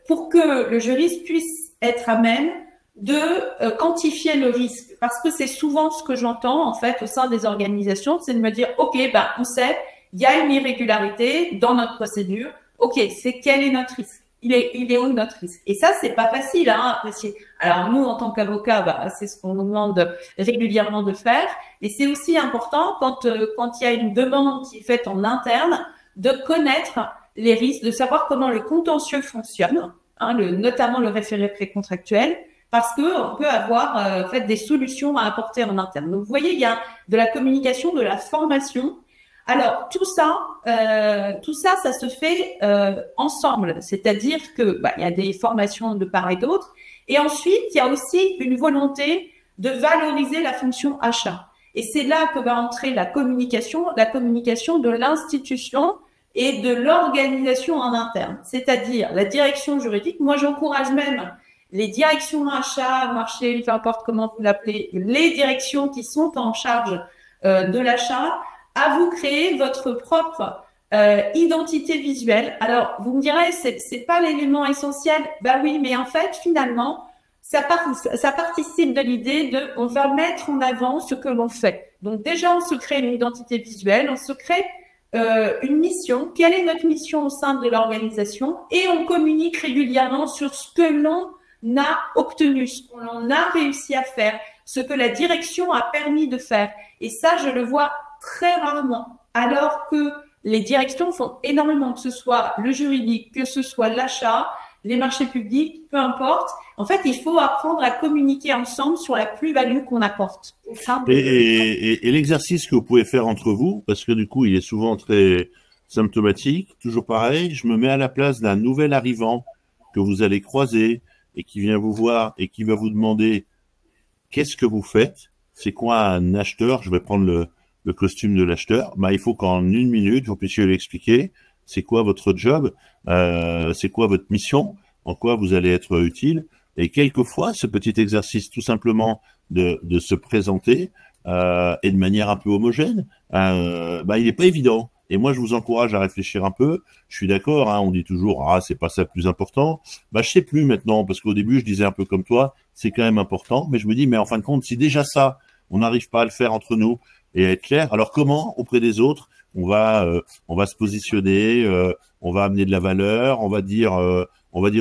pour que le juriste puisse être à même de quantifier le risque. Parce que c'est souvent ce que j'entends en fait au sein des organisations, c'est de me dire, OK, ben, on sait, il y a une irrégularité dans notre procédure. OK, quel est notre risque? Il est où notre risque? Et ça, c'est pas facile à apprécier. Alors nous, en tant qu'avocats, bah, c'est ce qu'on nous demande régulièrement de faire. Et c'est aussi important quand il y a une demande qui est faite en interne, de connaître les risques, de savoir comment le contentieux fonctionne, hein, notamment le référé précontractuel, parce que on peut avoir en fait des solutions à apporter en interne. Donc vous voyez, il y a de la communication, de la formation. Alors tout ça, ça se fait ensemble, c'est-à-dire que il y a des formations de part et d'autre, et ensuite il y a aussi une volonté de valoriser la fonction achat. Et c'est là que va entrer la communication de l'institution et de l'organisation en interne, c'est-à-dire la direction juridique. Moi, j'encourage même les directions achat, marché, peu importe comment vous l'appelez, les directions qui sont en charge de l'achat, à vous créer votre propre identité visuelle. Alors, vous me direz, c'est pas l'élément essentiel. Bah oui, mais en fait, finalement, ça participe de l'idée de, on va mettre en avant ce que l'on fait. Donc déjà, on se crée une identité visuelle, on se crée une mission. Quelle est notre mission au sein de l'organisation? Et on communique régulièrement sur ce que l'on a obtenu, ce qu'on a réussi à faire, ce que la direction a permis de faire. Et ça, je le vois très rarement. Alors que les directions font énormément, que ce soit le juridique, que ce soit l'achat, les marchés publics, peu importe. En fait, il faut apprendre à communiquer ensemble sur la plus-value qu'on apporte. Et l'exercice que vous pouvez faire entre vous, parce que du coup, il est souvent très symptomatique, toujours pareil, je me mets à la place d'un nouvel arrivant que vous allez croiser et qui vient vous voir et qui va vous demander qu'est-ce que vous faites? C'est quoi un acheteur? Je vais prendre le costume de l'acheteur. Bah, il faut qu'en 1 minute, vous puissiez lui expliquer c'est quoi votre job, c'est quoi votre mission, en quoi vous allez être utile. Et quelquefois, ce petit exercice tout simplement de se présenter et de manière un peu homogène, bah, il n'est pas évident. Et moi, je vous encourage à réfléchir un peu. Je suis d'accord, hein, on dit toujours, ah, c'est pas ça le plus important. Bah, je sais plus maintenant, parce qu'au début, je disais un peu comme toi, c'est quand même important. Mais je me dis, mais en fin de compte, si déjà ça, on n'arrive pas à le faire entre nous et à être clair, alors comment, auprès des autres, on va se positionner, on va amener de la valeur, on va dire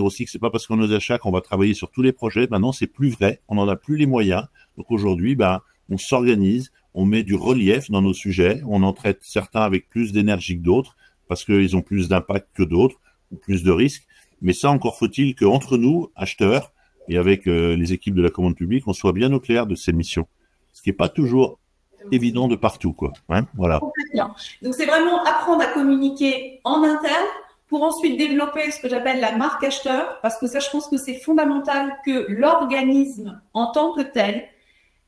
aussi que c'est pas parce qu'on est aux achats qu'on va travailler sur tous les projets. Maintenant, c'est plus vrai. On n'en a plus les moyens. Donc aujourd'hui, ben, on s'organise, on met du relief dans nos sujets, on en traite certains avec plus d'énergie que d'autres parce qu'ils ont plus d'impact que d'autres ou plus de risques. Mais ça, encore faut-il qu'entre nous, acheteurs, et avec les équipes de la commande publique, on soit bien au clair de ces missions. Ce qui n'est pas toujours évident de partout, quoi. Hein, voilà. Complètement. Donc, c'est vraiment apprendre à communiquer en interne pour ensuite développer ce que j'appelle la marque acheteur, parce que ça, je pense que c'est fondamental que l'organisme en tant que tel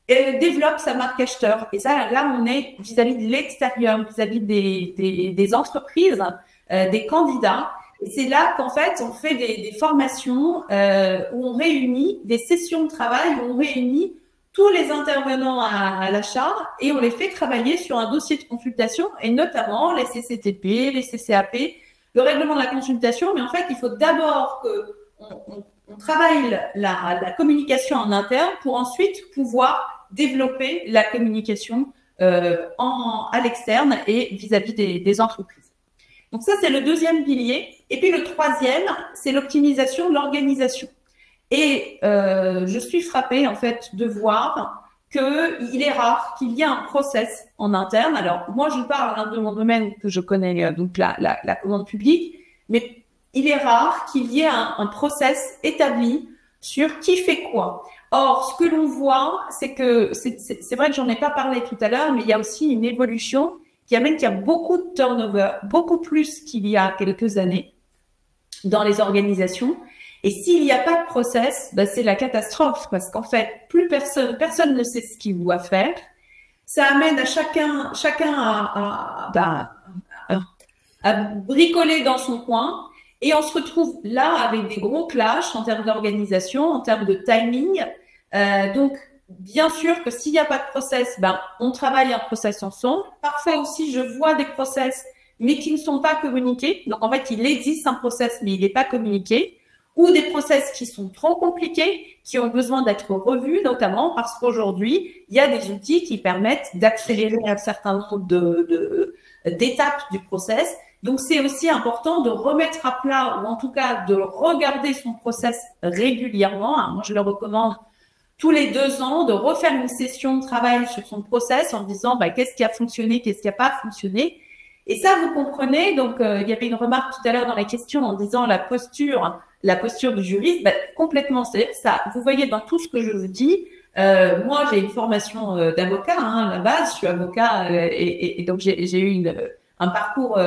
développe sa marque acheteur. Et ça, là, on est vis-à-vis de l'extérieur, vis-à-vis des entreprises, des candidats. Et c'est là qu'en fait, on fait des formations où on réunit des sessions de travail, où on réunit tous les intervenants à l'achat et on les fait travailler sur un dossier de consultation et notamment les CCTP, les CCAP, le règlement de la consultation. Mais en fait, il faut d'abord qu'on travaille la communication en interne pour ensuite pouvoir développer la communication à l'externe et vis-à-vis des entreprises. Donc ça, c'est le deuxième pilier. Et puis le troisième, c'est l'optimisation de l'organisation. Et je suis frappée en fait de voir qu'il est rare qu'il y ait un process en interne. Alors moi, je parle de mon domaine que je connais, donc la commande publique, mais il est rare qu'il y ait un process établi sur qui fait quoi. Or, ce que l'on voit, c'est que c'est vrai que j'en ai pas parlé tout à l'heure, mais il y a aussi une évolution qui amène qu'il y a beaucoup de turnover, beaucoup plus qu'il y a quelques années dans les organisations. Et s'il n'y a pas de process, ben c'est la catastrophe parce qu'en fait, plus personne ne sait ce qu'il doit faire. Ça amène à chacun à bricoler dans son coin et on se retrouve là avec des gros clashs en termes d'organisation, en termes de timing. Donc, bien sûr que s'il n'y a pas de process, ben on travaille un process ensemble. Parfois aussi, je vois des process mais qui ne sont pas communiqués. Donc, en fait, il existe un process mais il n'est pas communiqué. Ou des process qui sont trop compliqués, qui ont besoin d'être revus, notamment parce qu'aujourd'hui, il y a des outils qui permettent d'accélérer un certain nombre d'étapes du process. Donc, c'est aussi important de remettre à plat, ou en tout cas de regarder son process régulièrement. Moi, je le recommande tous les 2 ans, de refaire une session de travail sur son process en disant bah, qu'est-ce qui a fonctionné, qu'est-ce qui n'a pas fonctionné. Et ça, vous comprenez. Donc, il y avait une remarque tout à l'heure dans la question en disant la posture du juriste, bah, complètement. C'est-à-dire ça. Vous voyez dans tout ce que je vous dis. Moi, j'ai une formation d'avocat à la base. Je suis avocat et donc j'ai eu un parcours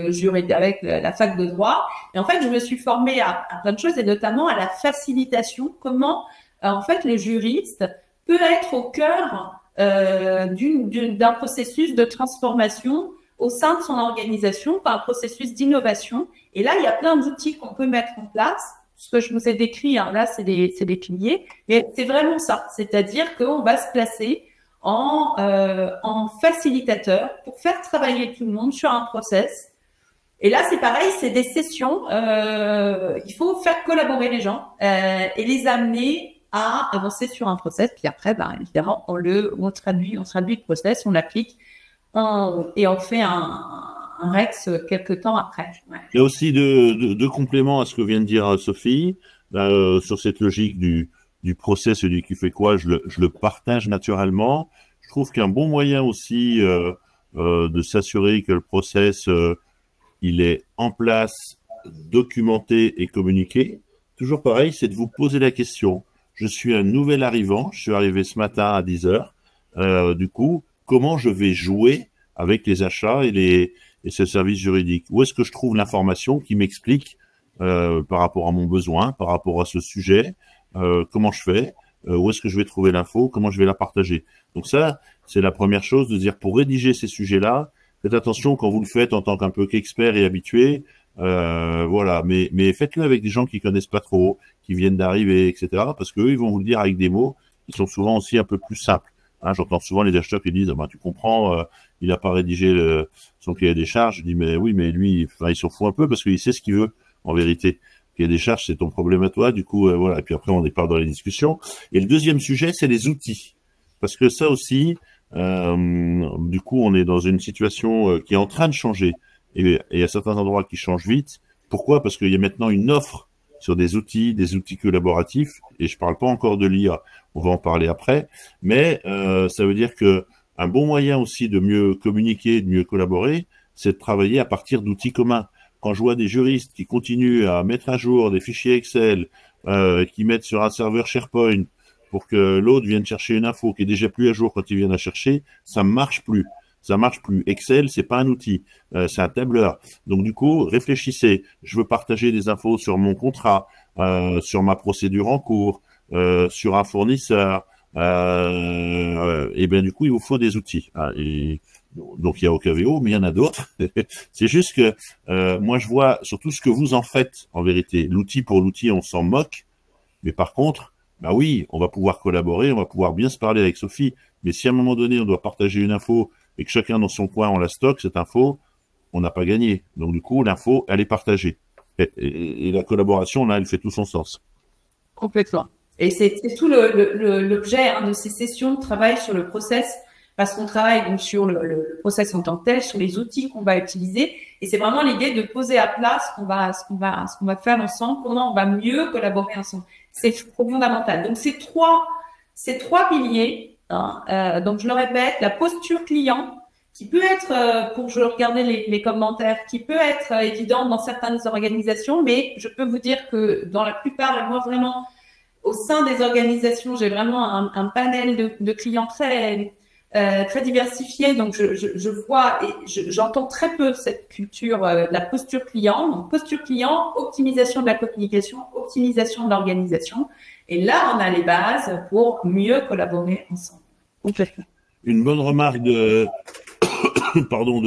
juridique avec la fac de droit. Et en fait, je me suis formée à plein de choses et notamment à la facilitation. Comment, en fait, le juriste peut être au cœur d'un processus de transformation au sein de son organisation par un processus d'innovation. Et là, il y a plein d'outils qu'on peut mettre en place. Ce que je vous ai décrit, hein, là, c'est des piliers. Mais c'est vraiment ça. C'est-à-dire qu'on va se placer en facilitateur pour faire travailler tout le monde sur un process. Et là, c'est pareil, c'est des sessions. Il faut faire collaborer les gens et les amener à avancer sur un process. Puis après, évidemment, on traduit le process, on l'applique et on fait un Rex quelques temps après. Ouais. Il y a aussi deux compléments à ce que vient de dire Sophie, sur cette logique du process, celui qui fait quoi, je le partage naturellement. Je trouve qu'un bon moyen aussi de s'assurer que le process il est en place, documenté et communiqué. Toujours pareil, c'est de vous poser la question. Je suis un nouvel arrivant, je suis arrivé ce matin à 10 heures. Du coup, comment je vais jouer avec les achats et ce service juridique? Où est-ce que je trouve l'information qui m'explique par rapport à mon besoin, par rapport à ce sujet, comment je fais, où est-ce que je vais trouver l'info, comment je vais la partager? Donc ça, c'est la première chose, de dire pour rédiger ces sujets-là, faites attention quand vous le faites en tant qu'un peu qu'expert et habitué, voilà, mais faites-le avec des gens qui connaissent pas trop, qui viennent d'arriver, etc. Parce qu'eux, ils vont vous le dire avec des mots qui sont souvent aussi un peu plus simples. Hein, j'entends souvent les acheteurs qui disent, tu comprends, il n'a pas rédigé son cahier des charges. Je dis, mais oui, mais lui, il s'en fout un peu parce qu'il sait ce qu'il veut, en vérité. Le cahier des charges, c'est ton problème à toi, du coup, voilà. Et puis après, on départ dans les discussions. Et le deuxième sujet, c'est les outils. Parce que ça aussi, du coup, on est dans une situation qui est en train de changer. Et à certains endroits qui changent vite. Pourquoi? Parce qu'il y a maintenant une offre sur des outils collaboratifs, et je parle pas encore de l'IA, on va en parler après, mais ça veut dire que un bon moyen aussi de mieux communiquer, de mieux collaborer, c'est de travailler à partir d'outils communs. Quand je vois des juristes qui continuent à mettre à jour des fichiers Excel, qui mettent sur un serveur SharePoint pour que l'autre vienne chercher une info qui est déjà plus à jour quand il vient la chercher, ça marche plus. Ça marche plus. Excel, c'est pas un outil, c'est un tableur. Donc du coup, réfléchissez. Je veux partager des infos sur mon contrat, sur ma procédure en cours, sur un fournisseur. Et bien du coup, il vous faut des outils. Donc il y a Ocaveo, mais il y en a d'autres. C'est juste que moi je vois surtout ce que vous en faites en vérité. L'outil pour l'outil, on s'en moque. Mais par contre, bah oui, on va pouvoir collaborer, on va pouvoir bien se parler avec Sophie. Mais si à un moment donné, on doit partager une info et que chacun dans son coin, on la stocke, cette info, on n'a pas gagné. Donc du coup, l'info, elle est partagée. Et la collaboration, là, elle fait tout son sens. Complètement. Et c'est tout l'objet de ces sessions de travail sur le process, parce qu'on travaille donc sur le process en tant que tel, sur les outils qu'on va utiliser. Et c'est vraiment l'idée de poser à plat ce qu'on va faire ensemble, comment on va mieux collaborer ensemble. C'est fondamental. Donc ces trois piliers. Donc je le répète, la posture client qui peut être, pour je regardais les commentaires, qui peut être évidente dans certaines organisations, mais je peux vous dire que dans la plupart, moi vraiment, au sein des organisations, j'ai vraiment un panel de clients très diversifié. Donc je vois et j'entends très peu cette culture, la posture client. Donc posture client, optimisation de la communication, optimisation de l'organisation. Et là, on a les bases pour mieux collaborer ensemble. Une bonne remarque de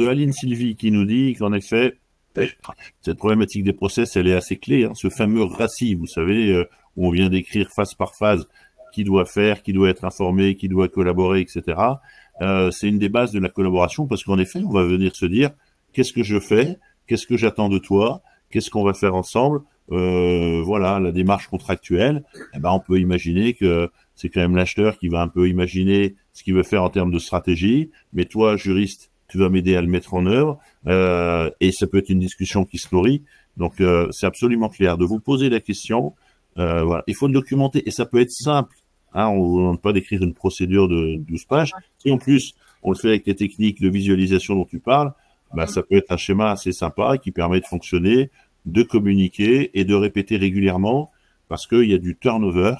Aline Sylvie qui nous dit qu'en effet, cette problématique des process, elle est assez clé. Hein, ce fameux RACI, vous savez, où on vient d'écrire phase par phase qui doit faire, qui doit être informé, qui doit collaborer, etc. C'est une des bases de la collaboration parce qu'en effet, on va venir se dire qu'est-ce que je fais, qu'est-ce que j'attends de toi, qu'est-ce qu'on va faire ensemble. Voilà, la démarche contractuelle, on peut imaginer que c'est quand même l'acheteur qui va un peu imaginer ce qu'il veut faire en termes de stratégie, mais toi, juriste, tu vas m'aider à le mettre en œuvre, et ça peut être une discussion qui se nourrit. Donc, c'est absolument clair de vous poser la question. Voilà, il faut le documenter, et ça peut être simple. Hein, on ne demande pas d'écrire une procédure de 12 pages. Et en plus, on le fait avec les techniques de visualisation dont tu parles, ça peut être un schéma assez sympa qui permet de fonctionner, de communiquer et de répéter régulièrement parce qu'il y a du turnover.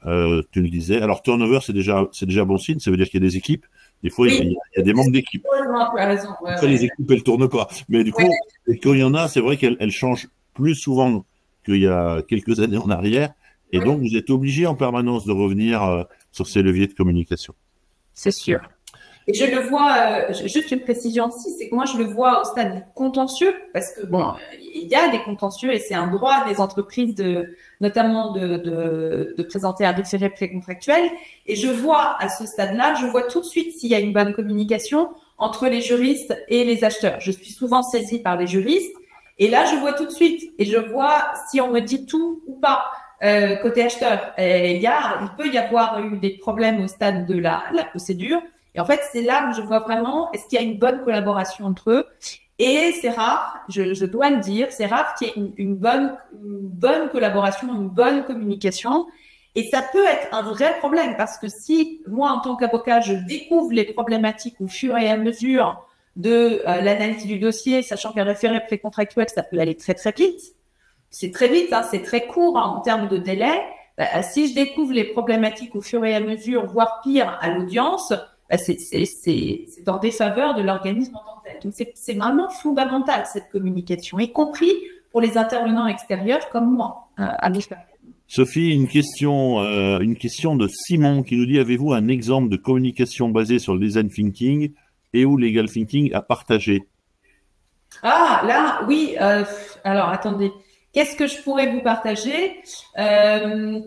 Tu le disais. Alors, turnover, c'est déjà bon signe. Ça veut dire qu'il y a des équipes. Des fois, il y a des manques d'équipes. Après, les équipes, elles tournent pas. Mais du coup, quand il y en a, c'est vrai qu'elles changent plus souvent qu'il y a quelques années en arrière. Et donc, vous êtes obligé en permanence de revenir sur ces leviers de communication. C'est sûr. Et je le vois, juste une précision aussi, c'est que moi, je le vois au stade du contentieux, parce que bon, il y a des contentieux et c'est un droit des entreprises notamment de présenter un référé précontractuel. Et je vois à ce stade-là, je vois tout de suite s'il y a une bonne communication entre les juristes et les acheteurs. Je suis souvent saisie par les juristes et là, je vois tout de suite et je vois si on me dit tout ou pas. côté acheteur. Il peut y avoir eu des problèmes au stade de la procédure. Et en fait, c'est là où je vois vraiment, est-ce qu'il y a une bonne collaboration entre eux? Et c'est rare, je dois le dire, c'est rare qu'il y ait une bonne collaboration, une bonne communication. Et ça peut être un vrai problème parce que si moi, en tant qu'avocat, je découvre les problématiques au fur et à mesure de l'analyse du dossier, sachant qu'un référé précontractuel, ça peut aller très, très vite. C'est très vite, hein, c'est très court en termes de délai. Si je découvre les problématiques au fur et à mesure, voire pire, à l'audience, c'est en défaveur de l'organisme en tant que tel. Donc, c'est vraiment fondamental, cette communication, y compris pour les intervenants extérieurs comme moi, à l'extérieur. Sophie, une question de Simon qui nous dit, avez-vous un exemple de communication basée sur le design thinking et ou legal thinking à partager? Ah, là, oui. Alors, attendez. Qu'est-ce que je pourrais vous partager?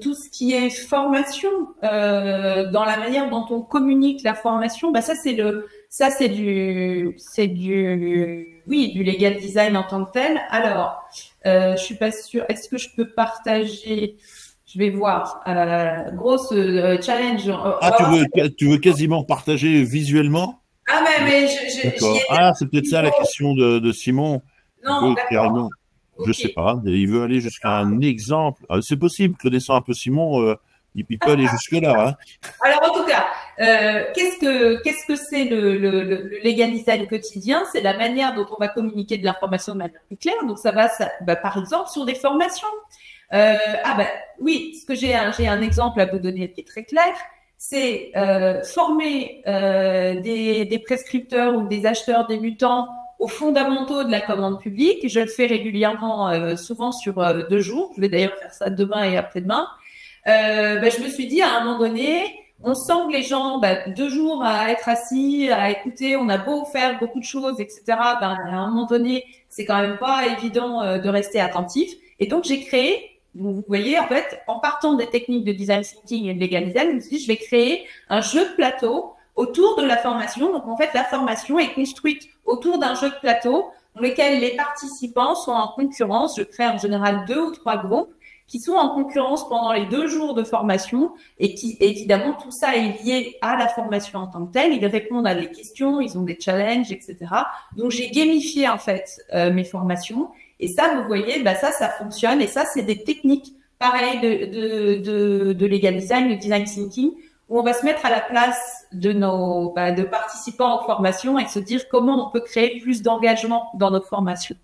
Tout ce qui est formation, dans la manière dont on communique la formation, bah c'est du legal design en tant que tel. Alors, je suis pas sûre. Est-ce que je peux partager? Je vais voir. Grosse challenge. Tu veux quasiment partager visuellement? Ah mais D'accord. Ah, c'est peut-être ça la question de Simon. Non, d'accord. Je sais pas. Il veut aller jusqu'à un exemple. C'est possible, connaissant un peu Simon, il peut aller jusque-là. Hein. Alors en tout cas, qu'est-ce que c'est le legal design quotidien? C'est la manière dont on va communiquer de l'information de manière plus claire. Donc ça va, par exemple, sur des formations. Oui, ce que j'ai un exemple à vous donner qui est très clair. C'est former des prescripteurs ou des acheteurs débutants aux fondamentaux de la commande publique. Je le fais régulièrement, souvent sur 2 jours. Je vais d'ailleurs faire ça demain et après-demain. Je me suis dit à un moment donné, on sent que les gens, 2 jours à être assis, à écouter, on a beau faire beaucoup de choses, etc. À un moment donné, c'est quand même pas évident de rester attentif. Et donc j'ai créé, vous voyez, en fait, en partant des techniques de design thinking et de legal design, je me suis dit, je vais créer un jeu de plateau autour de la formation. Donc en fait, la formation est construite autour d'un jeu de plateau dans lequel les participants sont en concurrence. Je crée en général 2 ou 3 groupes qui sont en concurrence pendant les 2 jours de formation et qui, évidemment, tout ça est lié à la formation en tant que telle. Ils répondent à des questions, ils ont des challenges, etc. Donc, j'ai gamifié, en fait, mes formations. Et ça, vous voyez, ça fonctionne. Et ça, c'est des techniques, pareilles de legal design, de design thinking, où on va se mettre à la place de nos de participants aux formations et se dire comment on peut créer plus d'engagement dans nos formations.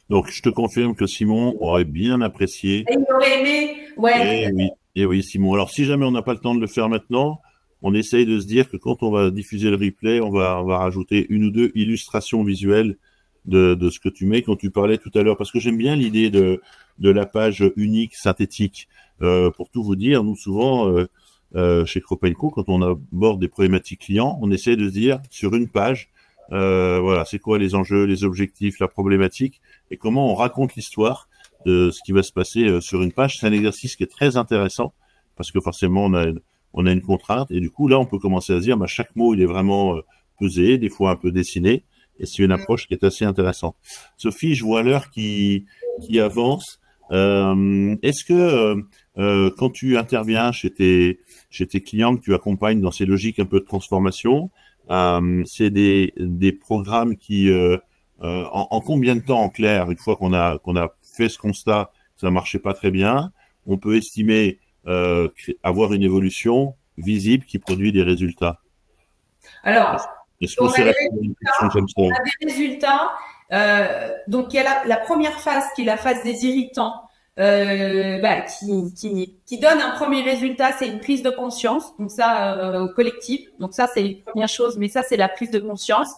Donc, je te confirme que Simon aurait bien apprécié. Et il aurait aimé, ouais. Et oui, Simon. Alors, si jamais on n'a pas le temps de le faire maintenant, on essaye de se dire que quand on va diffuser le replay, on va rajouter 1 ou 2 illustrations visuelles de ce que tu mets quand tu parlais tout à l'heure. Parce que j'aime bien l'idée de la page unique, synthétique. Pour tout vous dire, nous, souvent, chez Kropenko, quand on aborde des problématiques clients, on essaie de se dire, sur une page, voilà, c'est quoi les enjeux, les objectifs, la problématique, et comment on raconte l'histoire de ce qui va se passer sur une page. C'est un exercice qui est très intéressant parce que forcément on a une contrainte et du coup là on peut commencer à se dire chaque mot il est vraiment pesé, des fois un peu dessiné, et c'est une approche qui est assez intéressante. Sophie, je vois l'heure qui avance. Est-ce que quand tu interviens chez tes clients que tu accompagnes dans ces logiques un peu de transformation, c'est des programmes qui en combien de temps, en clair, une fois qu'on a fait ce constat, ça marchait pas très bien, on peut estimer avoir une évolution visible qui produit des résultats? Alors, est-ce que c'est on a des résultats. Donc, il y a la première phase qui est la phase des irritants, qui donne un premier résultat, c'est une prise de conscience. Donc ça, au collectif. Donc ça, c'est une première chose, mais ça, c'est la prise de conscience.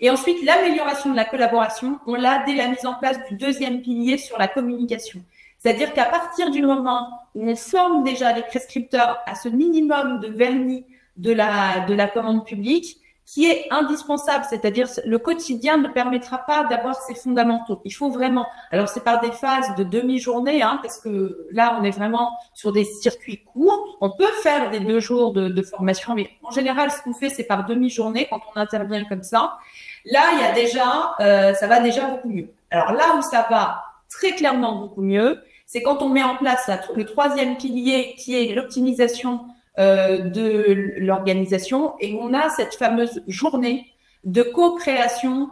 Et ensuite, l'amélioration de la collaboration, on l'a dès la mise en place du 2e pilier sur la communication. C'est-à-dire qu'à partir du moment où on forme déjà les prescripteurs à ce minimum de vernis de la commande publique, qui est indispensable, c'est-à-dire le quotidien ne permettra pas d'avoir ces fondamentaux. Il faut vraiment, alors c'est par des phases de demi-journée, parce que là on est vraiment sur des circuits courts. On peut faire des 2 jours de formation, mais en général ce qu'on fait c'est par demi-journée quand on intervient comme ça. Là il y a déjà, ça va déjà beaucoup mieux. Alors là où ça va très clairement beaucoup mieux, c'est quand on met en place là, le troisième pilier qui est l'optimisation de l'organisation et on a cette fameuse journée de co-création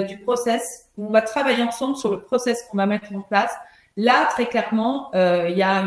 du process. On va travailler ensemble sur le process qu'on va mettre en place. Là, très clairement, il y a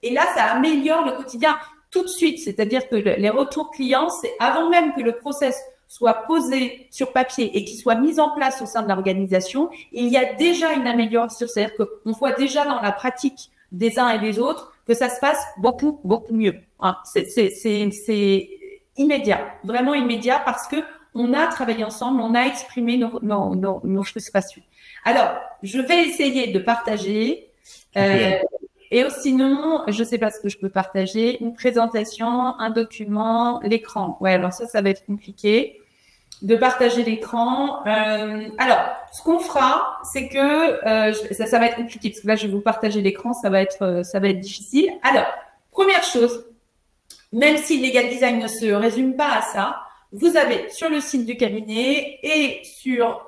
et là, ça améliore le quotidien tout de suite. C'est-à-dire que les retours clients, c'est avant même que le process soit posé sur papier et qu'il soit mis en place au sein de l'organisation, il y a déjà une amélioration. C'est-à-dire qu'on voit déjà dans la pratique des uns et des autres que ça se passe beaucoup, beaucoup mieux. Hein. C'est immédiat, vraiment immédiat parce que on a travaillé ensemble, on a exprimé nos frustrations. Alors, je vais essayer de partager. Et sinon, je sais pas ce que je peux partager. Une présentation, un document, l'écran. Ouais, alors ça va être compliqué de partager l'écran. Alors, ce qu'on fera, c'est que ça va être compliqué parce que là, je vais vous partager l'écran, ça va être difficile. Alors, première chose, même si le legal design ne se résume pas à ça, vous avez sur le site du cabinet et sur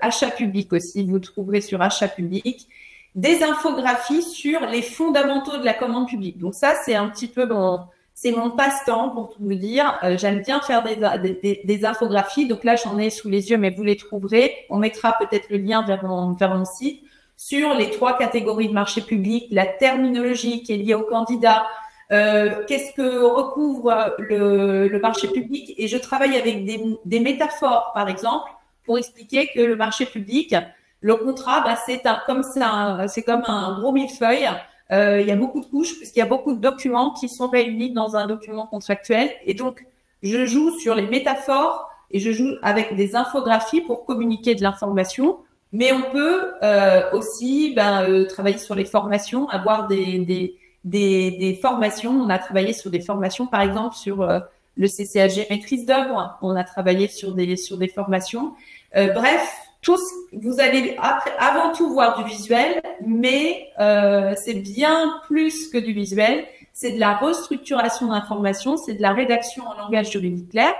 achat public aussi, vous trouverez sur achat public des infographies sur les fondamentaux de la commande publique. Donc ça, c'est un petit peu c'est mon passe-temps pour tout vous dire. J'aime bien faire des infographies. Donc là, j'en ai sous les yeux, mais vous les trouverez. On mettra peut-être le lien vers mon site sur les 3 catégories de marché public, la terminologie qui est liée aux candidats, qu'est-ce que recouvre le marché public. Et je travaille avec des métaphores, par exemple, pour expliquer que le marché public, le contrat, c'est comme un gros millefeuille. Il y a beaucoup de couches puisqu'il y a beaucoup de documents qui sont réunis dans un document contractuel. Et donc, je joue sur les métaphores et je joue avec des infographies pour communiquer de l'information. Mais on peut aussi travailler sur les formations, avoir des formations. On a travaillé sur des formations, par exemple, sur le CCAG maîtrise d'œuvre. On a travaillé sur des formations. Bref, vous allez avant tout voir du visuel, mais c'est bien plus que du visuel. C'est de la restructuration d'informations, c'est de la rédaction en langage juridique clair.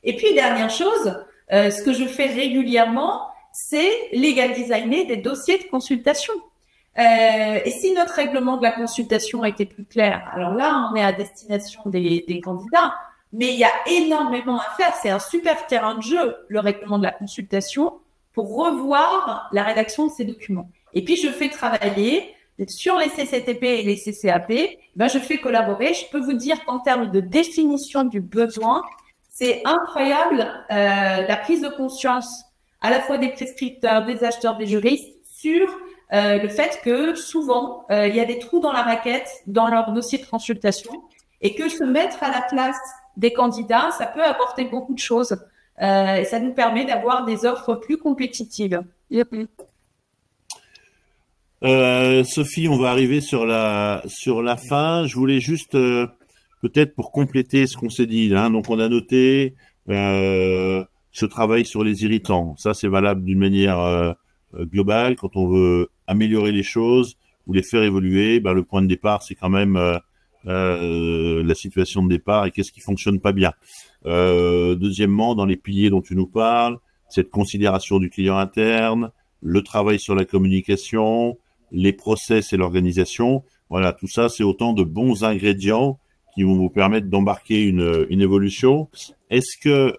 Et puis, dernière chose, ce que je fais régulièrement, c'est legal designer des dossiers de consultation. Et si notre règlement de la consultation était plus clair, alors là, on est à destination des candidats, mais il y a énormément à faire. C'est un super terrain de jeu, le règlement de la consultation, pour revoir la rédaction de ces documents. Et puis, je fais travailler sur les CCTP et les CCAP, je fais collaborer. Je peux vous dire qu'en termes de définition du besoin, c'est incroyable la prise de conscience à la fois des prescripteurs, des acheteurs, des juristes sur le fait que souvent, il y a des trous dans la raquette dans leur dossier de consultation et que se mettre à la place des candidats, ça peut apporter beaucoup de choses. Et ça nous permet d'avoir des offres plus compétitives. Sophie, on va arriver sur la fin. Je voulais juste, peut-être pour compléter ce qu'on s'est dit, hein, donc on a noté ce travail sur les irritants. Ça, c'est valable d'une manière globale. Quand on veut améliorer les choses ou les faire évoluer, le point de départ, c'est quand même la situation de départ et qu'est-ce qui fonctionne pas bien. Deuxièmement, dans les piliers dont tu nous parles, cette considération du client interne, le travail sur la communication, les process et l'organisation. Voilà, tout ça, c'est autant de bons ingrédients qui vont vous permettre d'embarquer une évolution. Est-ce que,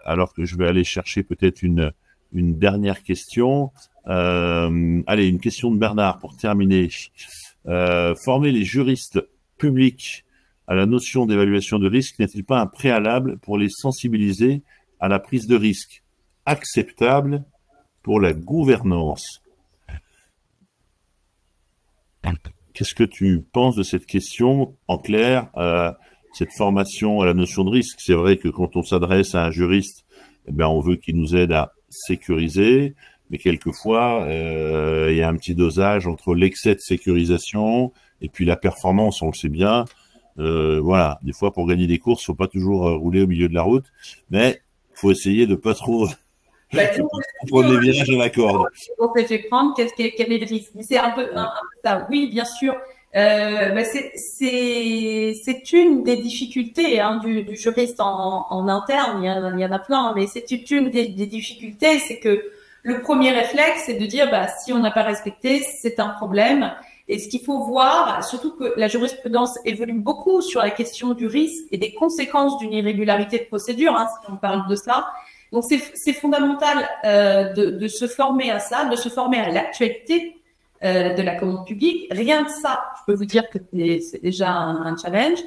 alors que je vais aller chercher peut-être une dernière question, allez, une question de Bernard pour terminer. Former les juristes publics à la notion d'évaluation de risque n'est-il pas un préalable pour les sensibiliser à la prise de risque acceptable pour la gouvernance? Qu'est-ce que tu penses de cette question? En clair, cette formation à la notion de risque, c'est vrai que quand on s'adresse à un juriste, on veut qu'il nous aide à sécuriser, mais quelquefois, il y a un petit dosage entre l'excès de sécurisation et puis la performance, on le sait bien. Voilà, des fois, pour gagner des courses, faut pas toujours rouler au milieu de la route, mais faut essayer de pas trop prendre les virages à la corde. On s'est fait prendre, quel est le risque? C'est un peu ça. Oui, bien sûr. C'est une des difficultés du juriste en interne. Il y en a plein, mais c'est une des difficultés, c'est que le premier réflexe, c'est de dire, bah, si on n'a pas respecté, c'est un problème. Et ce qu'il faut voir, surtout que la jurisprudence évolue beaucoup sur la question du risque et des conséquences d'une irrégularité de procédure, hein, si on parle de ça. Donc, c'est fondamental de se former à ça, de se former à l'actualité de la commande publique. Rien que ça, je peux vous dire que c'est déjà un challenge.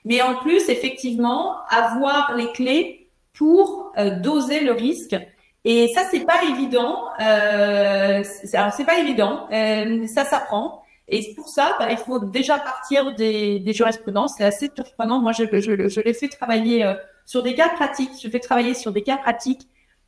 Mais en plus, effectivement, avoir les clés pour doser le risque. Et ça, c'est pas évident. C'est pas évident. Ça s'apprend. Et pour ça, bah, il faut déjà partir des jurisprudences. C'est assez surprenant. Moi, je les fais travailler sur des cas pratiques. Je fais travailler sur des cas pratiques.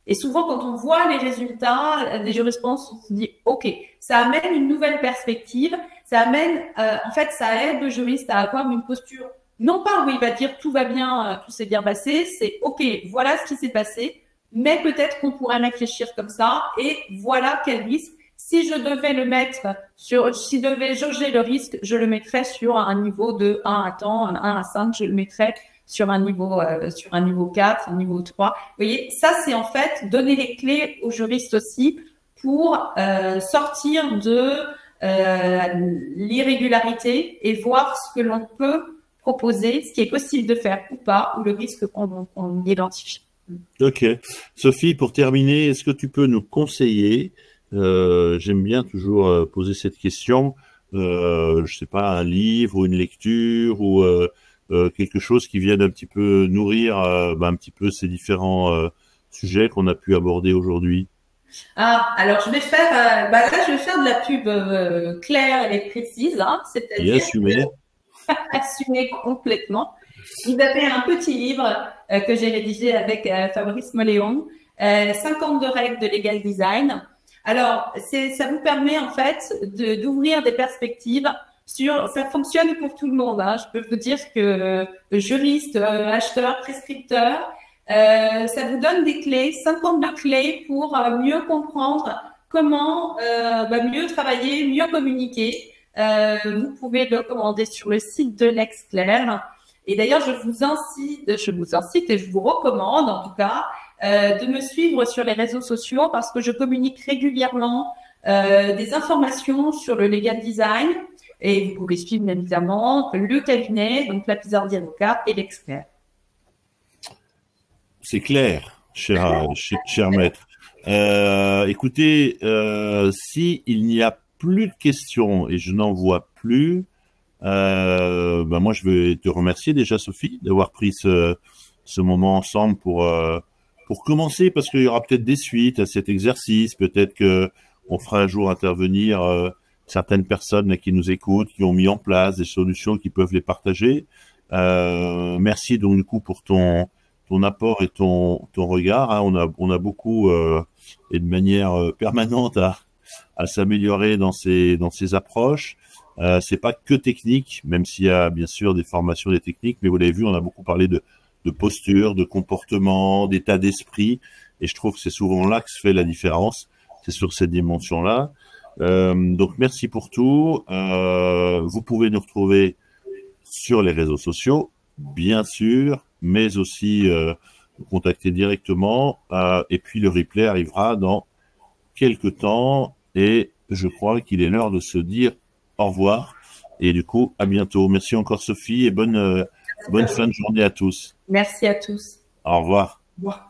Et souvent, quand on voit les résultats des jurisprudences, on se dit, OK, ça amène une nouvelle perspective. Ça amène, en fait, ça aide le juriste à avoir une posture, non pas où il va dire tout va bien, tout s'est bien passé. C'est OK, voilà ce qui s'est passé. Mais peut-être qu'on pourrait réfléchir comme ça. Et voilà quel risque. Si je devais le mettre si je devais jauger le risque, je le mettrais sur un niveau de 1 à temps, 1 à 5, je le mettrais sur un niveau 4, un niveau 3. Vous voyez, ça, c'est en fait donner les clés aux juristes aussi pour sortir de l'irrégularité et voir ce que l'on peut proposer, ce qui est possible de faire ou pas, ou le risque qu'on identifie. Ok. Sophie, pour terminer, est-ce que tu peux nous conseiller, j'aime bien toujours poser cette question, je sais pas, un livre ou une lecture ou quelque chose qui vienne un petit peu nourrir un petit peu ces différents sujets qu'on a pu aborder aujourd'hui? Ah, alors je vais faire, là je vais faire de la pub claire et précise, hein, Et c'est-à-dire assumer. assumer complètement. Vous avez un petit livre que j'ai rédigé avec Fabrice Moléon, 52 règles de legal design. Alors, ça vous permet en fait d'ouvrir des perspectives sur, ça fonctionne pour tout le monde, hein. Je peux vous dire que juriste, acheteur, prescripteur, ça vous donne des clés, 52 clés pour mieux comprendre comment mieux travailler, mieux communiquer. Vous pouvez le commander sur le site de l'Exclair. Et d'ailleurs, je vous incite et je vous recommande en tout cas de me suivre sur les réseaux sociaux parce que je communique régulièrement des informations sur le legal design et vous pouvez suivre bien évidemment le cabinet, donc la Pizardi Avocat et l'Exclair. C'est clair, cher maître. Écoutez, si il n'y a plus de questions et je n'en vois plus, moi je vais te remercier déjà Sophie d'avoir pris ce moment ensemble pour commencer parce qu'il y aura peut-être des suites à cet exercice, peut-être que on fera un jour intervenir certaines personnes qui nous écoutent, qui ont mis en place des solutions qui peuvent les partager. Merci donc du coup pour ton apport et ton regard, hein. On a beaucoup et de manière permanente à s'améliorer dans ces approches. C'est pas que technique, même s'il y a bien sûr des formations des techniques, mais vous l'avez vu, on a beaucoup parlé de posture, de comportement, d'état d'esprit, et je trouve que c'est souvent là que se fait la différence. C'est sur cette dimension-là. Donc merci pour tout. Vous pouvez nous retrouver sur les réseaux sociaux, bien sûr, mais aussi nous contacter directement. Et puis le replay arrivera dans quelques temps, et je crois qu'il est l'heure de se dire au revoir. Et du coup, à bientôt. Merci encore Sophie et bonne fin de journée à tous. Merci à tous. Au revoir. Au revoir.